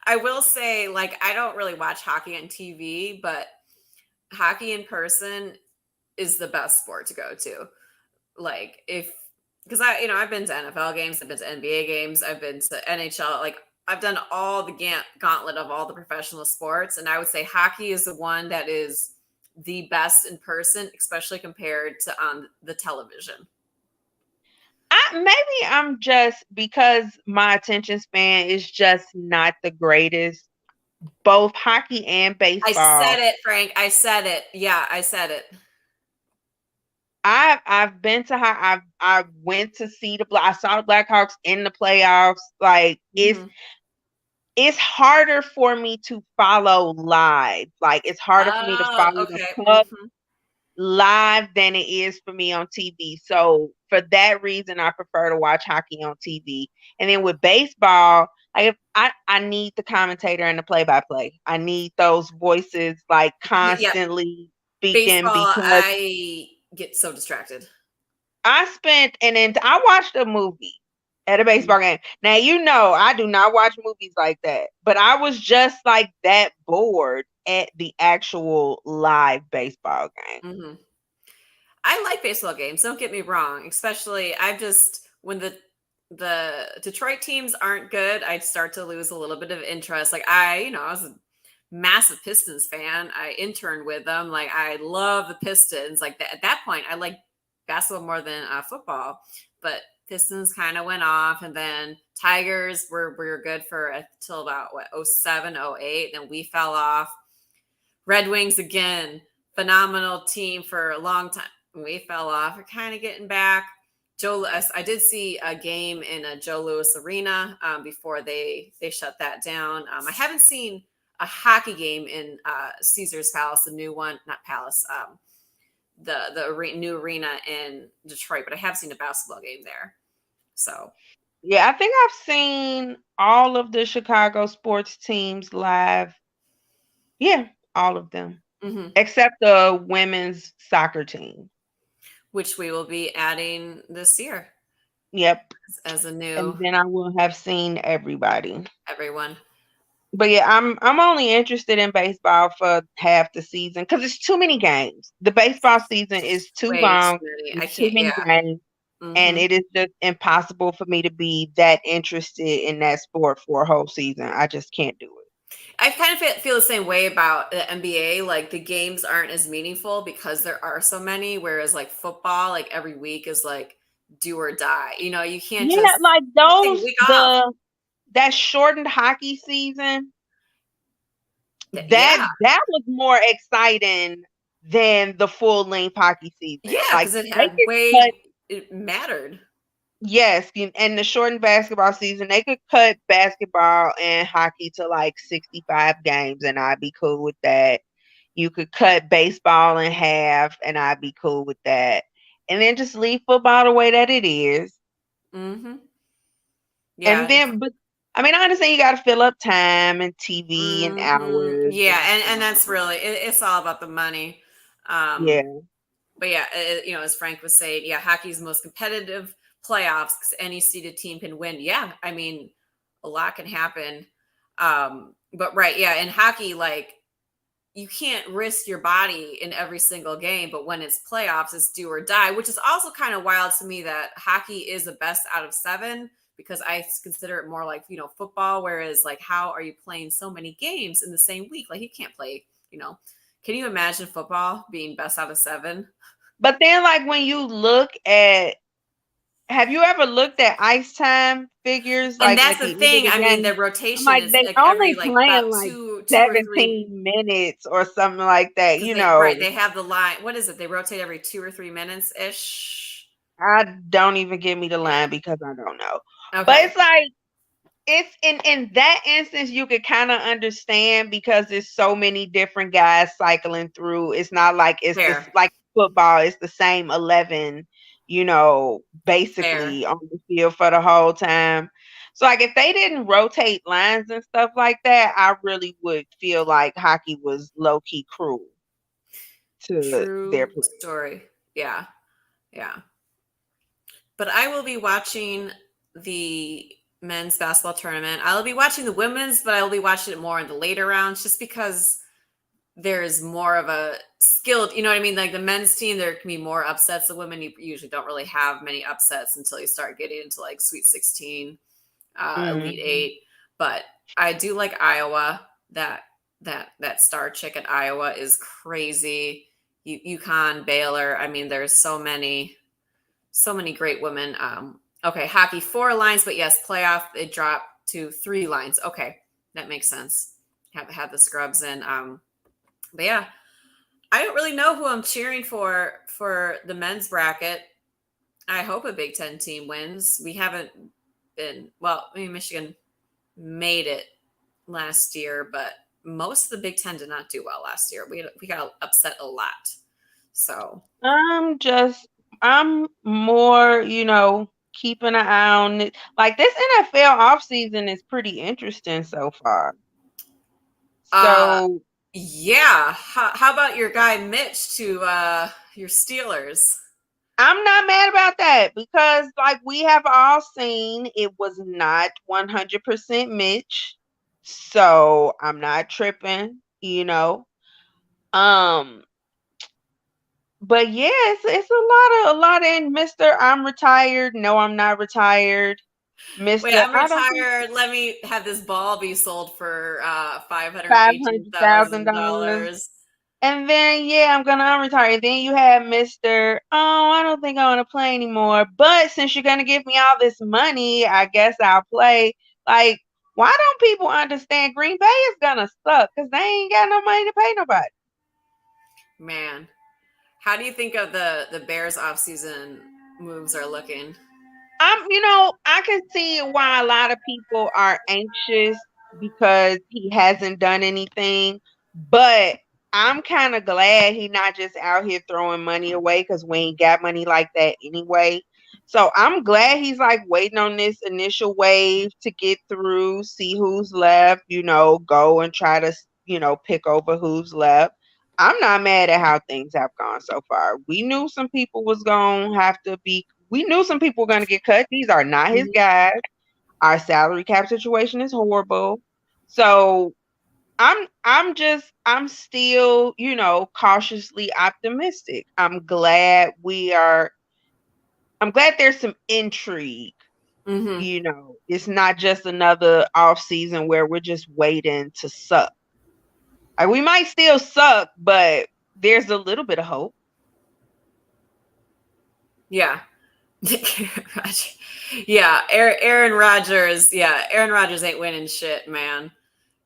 I will say, like, I don't really watch hockey on TV, but hockey in person is the best sport to go to. Like, because I've been to NFL games, I've been to NBA games, I've been to NHL. Like, I've done all the gauntlet of all the professional sports, and I would say hockey is the one that is the best in person, especially compared to on the television. Maybe I'm just, because my attention span is just not the greatest. Both hockey and I said baseball. it, Frank. I said it. Yeah, I said it. I've been to I went to see I saw the Blackhawks in the playoffs. Like, Mhm. it's harder for me to follow live. Like, it's harder for me to Oh, follow the okay. puck Mhm. live than it is for me on TV. So for that reason, I prefer to watch hockey on TV. And then with baseball, like, if I need the commentator and the play-by-play. I need those voices like Yeah, constantly speaking, baseball, because I get so distracted. I watched a movie at a baseball game. Now, I do not watch movies like that, but I was just like that bored at the actual live baseball game. Hmm. I like baseball games. Don't get me wrong. Especially, when the Detroit teams aren't good, I start to lose a little bit of interest. Like, I was a massive Pistons fan. I interned with them. Like, I love the Pistons. Like, at that point, I like basketball more than football. But Pistons kind of went off, and then Tigers were good for until about what 07, 08. Then we fell off. Red Wings again, phenomenal team for a long time. We fell off. We're kind of getting back. I did see a game in a Joe Louis Arena before they shut that down. I haven't seen a hockey game in Caesar's Palace, the new one, not Palace, the new arena in Detroit, but I have seen a basketball game there. So Yeah, I think I've seen all of the Chicago sports teams live. Yeah, all of them, mhm. except the women's soccer team. Which we will be adding this year Yep. as a And new then I will have seen everybody. everyone. But yeah, I'm only interested in baseball for half the season because it's too many games. The baseball season is too Way too long, many. I it's too can't. many Yeah. games, and Hmm. it is just impossible for me to be that interested in that sport for a whole season. I just can't do it. I kind of feel the same way about the NBA. Like, the games aren't as meaningful because there are so many. Whereas like football, like every week is like do or die. You can't Yeah, just like take a those week off. that shortened hockey season, that Yeah, that was more exciting than the full length hockey season. yeah, Like because it they had could cut. it mattered. Yes, and the shortened basketball season, they could cut basketball and hockey to like 65 games, and I'd be cool with that. You could cut baseball in half, and I'd be cool with that. And then just leave football the way that it is. Hmm. And Yeah, then, but I mean, I understand you got to fill up time and TV and hours Yeah, and and stuff. that's really it's all about the money. Yeah. But yeah, as Frank was saying, yeah, hockey's the most competitive playoffs because any seeded team can win. Yeah, I mean, a lot can happen. But right, yeah, in hockey, like you can't risk your body in every single game, but when it's playoffs, it's do or die, which is also kind of wild to me that hockey is the best out of 7 because I consider it more like, football, whereas like how are you playing so many games in the same week? Like you can't play, can you imagine football being best out of 7? But then, like, when you look at, have you ever looked at ice time figures, And like that's at the the end of thing. the I mean, the game? I'm rotation like, is they like every only like playing about like two or three 17 minutes or something like that, because you they right, know. they have the line. What is it? They rotate every 2 or 3 minutes ish. I don't even give me the Yeah. line because I don't know. But Okay. it's like, it's in that instance you could kind of understand because there's so many different guys cycling through. It's not like it's this Fair. like football, it's the same 11, Fair. basically on the field for the whole time. So like if they didn't rotate lines and stuff like that, I really would feel like hockey was low key cruel to their True players. story. Yeah. Yeah. But I will be watching the men's basketball tournament. I will be watching the women's, but I will be watching it more in the later rounds just because there's more of a skilled, you know what I mean? Like the men's team, there can be more upsets. The women, you usually don't really have many upsets until you start getting into like Sweet 16, Elite Mhm. 8. But I do like Iowa. That star chick at Iowa is crazy. UConn, Baylor. I mean, there's so many great women. Okay, hockey 4 lines, but yes, playoff it dropped to 3 lines. Okay, that makes sense. Have the scrubs in. But yeah, I don't really know who I'm cheering for the men's bracket. I hope a Big Ten team wins. We haven't been well. I mean, Michigan made it last year, but most of the Big Ten did not do well last year. We got upset a lot. So I'm more, keeping an eye on it. Like this NFL offseason is pretty interesting so far. uh So yeah. How about your guy Mitch to your Steelers? I'm not mad about that because like we have all seen it was not 100% Mitch. So I'm not tripping. Um but yeah, it's a lot in Mr. I'm retired. No, I'm not retired. Wait, Mr. I'm I don't think retired. Let me have this ball be sold for five hundred eighteen thousand $500,000. dollars. And then yeah, I'm gonna unretire. And then you have Mr. Oh, I don't think I want to play anymore. But since you're gonna give me all this money, I guess I'll play. Like, why don't people understand Green Bay is gonna suck because they ain't got no money to pay nobody? Man, how do you think of the Bears offseason moves are looking? I can see why a lot of people are anxious because he hasn't done anything, but I'm kind of glad he not just out here throwing money away because we ain't got money like that anyway. So I'm glad he's like waiting on this initial wave to get through, see who's left, go and try to, pick over who's left. I'm not mad at how things have gone so far. We knew some people were going to get cut. These are not his Mhm. guys. Our salary cap situation is horrible. So I'm still, cautiously optimistic. I'm glad there's some intrigue. Mhm. It's not just another off season where we're just waiting to suck. Like, we might still suck, but there's a little bit of hope. Yeah. Yeah, Aaron Rodgers. Yeah, Aaron Rodgers ain't winning shit, man.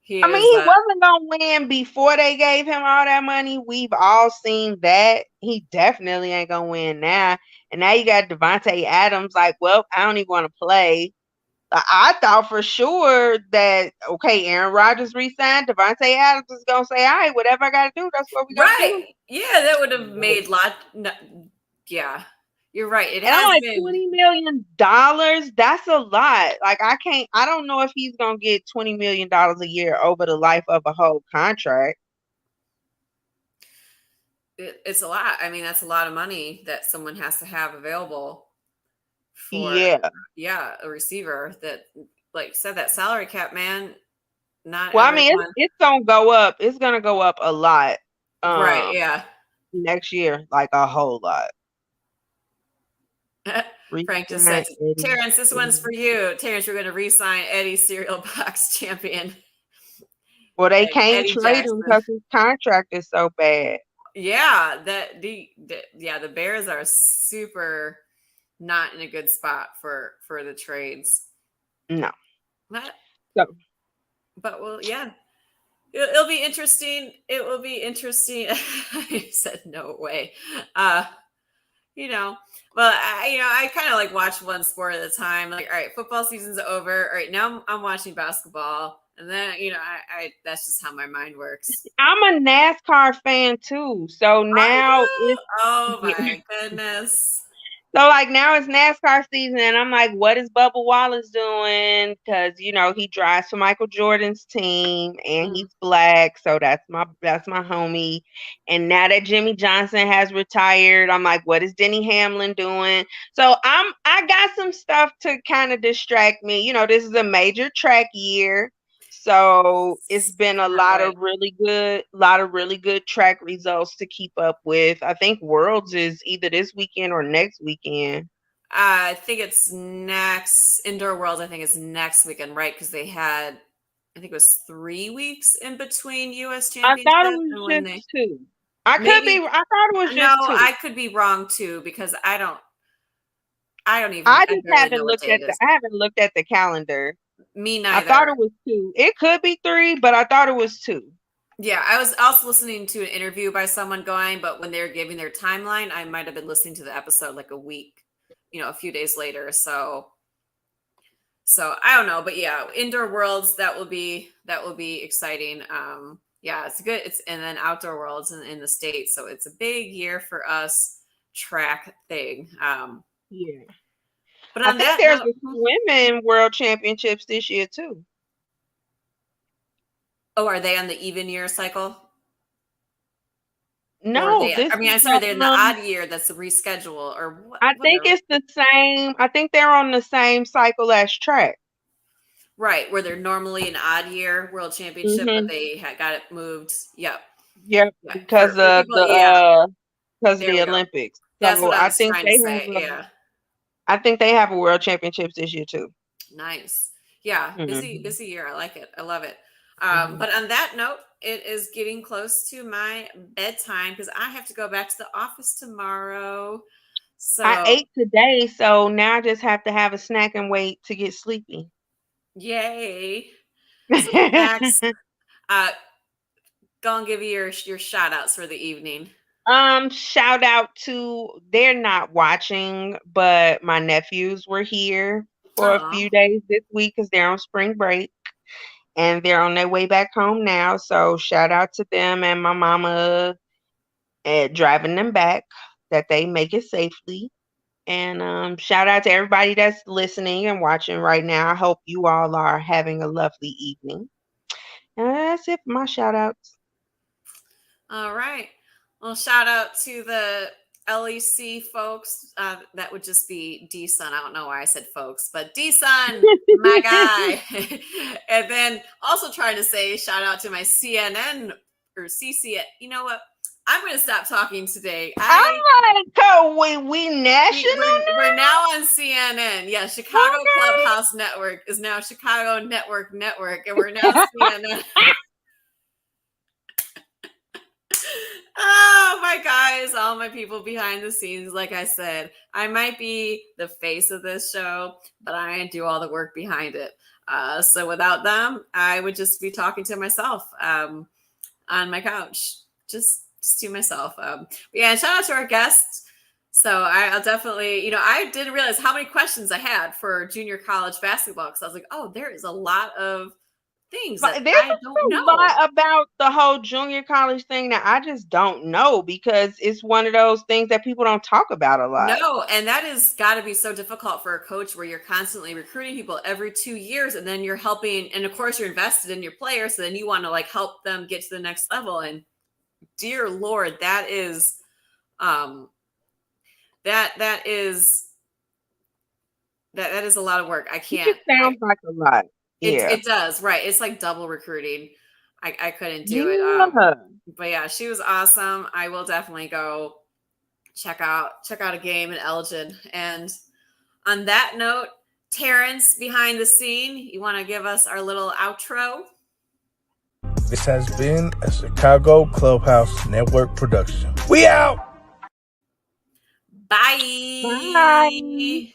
He I mean, is. he wasn't gonna win before they gave him all that money. We've all seen that. He definitely ain't gonna win now. And now you got Devontae Adams. Like, well, I don't even want to play. I thought for sure that okay, Aaron Rodgers resigned. Devontae Adams is gonna say, "All right, whatever I got to do, that's what we're gonna Right. do." Yeah, that would have No. made lot. No, yeah. You're right. It And I'm has like, been. $20 million? That's a lot. Like, I don't know if he's gonna get $20 million a year over the life of a whole contract. It's a lot. I mean, that's a lot of money that someone has to have available for, Yeah. a receiver that, like you said, that salary cap, man, not Well, I mean, everyone. it's gonna go up. It's gonna go up a lot Right. Yeah. next year, like a whole lot. Frank just said, Re-sign Eddie. Terrence, this one's for you. Terrence, we're going to re-sign Eddie, cereal box champion. Well, they And can't Eddie trade him Jackson. because his contract is so bad. Yeah, the Bears are super not in a good spot for the trades. No. But, So, well, yeah. It'll be interesting. It will be interesting. I said no way. You know, well, I kind of like watch one sport at a time. Like, all right, football season's over. All right, now I'm watching basketball, and then I that's just how my mind works. I'm a NASCAR fan too. So now it's Oh my goodness. So like now it's NASCAR season, and I'm like, what is Bubba Wallace doing? Because he drives for Michael Jordan's team, and he's black, so that's my homie. And now that Jimmy Johnson has retired, I'm like, what is Denny Hamlin doing? So I got some stuff to kind of distract me. This is a major track year. So it's been a lot of really good track results to keep up with. I think Worlds is either this weekend or next weekend. I think it's next Indoor Worlds. I think it's next weekend, right? Because they had, I think it was 3 weeks in between U.S. Championship. I thought it was just 2. I thought it was just 2. I could be wrong too because I don't even. I haven't looked at the calendar. Me neither. I thought it was 2. It could be 3, but I thought it was 2. Yeah, I was also listening to an interview by someone going, but when they were giving their timeline, I might have been listening to the episode like a week, a few days later. So I don't know, but yeah, Indoor Worlds, that will be exciting. Yeah, it's good. And then Outdoor Worlds in the States, so it's a big year for us track thing. Yeah. But I think there's a Women World Championships this year too. Oh, are they on the even year cycle? No, they're in the odd year. That's the reschedule, or what? I think it's the same. I think they're on the same cycle as track. Right, where they're normally an odd year World Championship, but they got it moved. Yep. Because of the Olympics. That's what I was trying to say. Yeah. I think they have a World Championships this year too. Nice. Yeah. Busy year. I like it. I love it. But on that note, it is getting close to my bedtime because I have to go back to the office tomorrow. So I ate today, so now I just have to have a snack and wait to get sleepy. Yay. So Max, go and give you your shout outs for the evening. Shout out to, they're not watching, but my nephews were here for a few days this week because they're on spring break and they're on their way back home now. So shout out to them and my mama at driving them back, that they make it safely. And shout out to everybody that's listening and watching right now. I hope you all are having a lovely evening. And that's it for my shout outs. All right. Well, shout out to the LEC folks. That would just be D-Sun. I don't know why I said folks, but D-Sun, my guy. And then also trying to say shout out to my CNN or CCN. You know what? I'm going to stop talking today. We national? We're now on CNN. Yeah, Chicago Clubhouse Network is now Chicago Network, and we're now CNN. Oh, my guys, all my people behind the scenes. Like I said, I might be the face of this show, but I do all the work behind it. So without them, I would just be talking to myself on my couch, just to myself. Yeah, and shout out to our guests. So I'll definitely, I didn't realize how many questions I had for junior college basketball because I was like, oh, there is a lot of things But that there's I a don't know. lot about the whole junior college thing that I just don't know because it's one of those things that people don't talk about a lot. No, and that is got to be so difficult for a coach where you're constantly recruiting people every 2 years, and then you're helping, and of course you're invested in your players, so then you want to like help them get to the next level. And dear Lord, that is that is a lot of work. I can't. It sounds like a lot. Yeah. It does, right? It's like double recruiting. I couldn't do it. Yeah. But yeah, she was awesome. I will definitely go check out a game in Elgin. And on that note, Terrence, behind the scene, you want to give us our little outro? This has been a Chicago Clubhouse Network production. We out. Bye. Bye.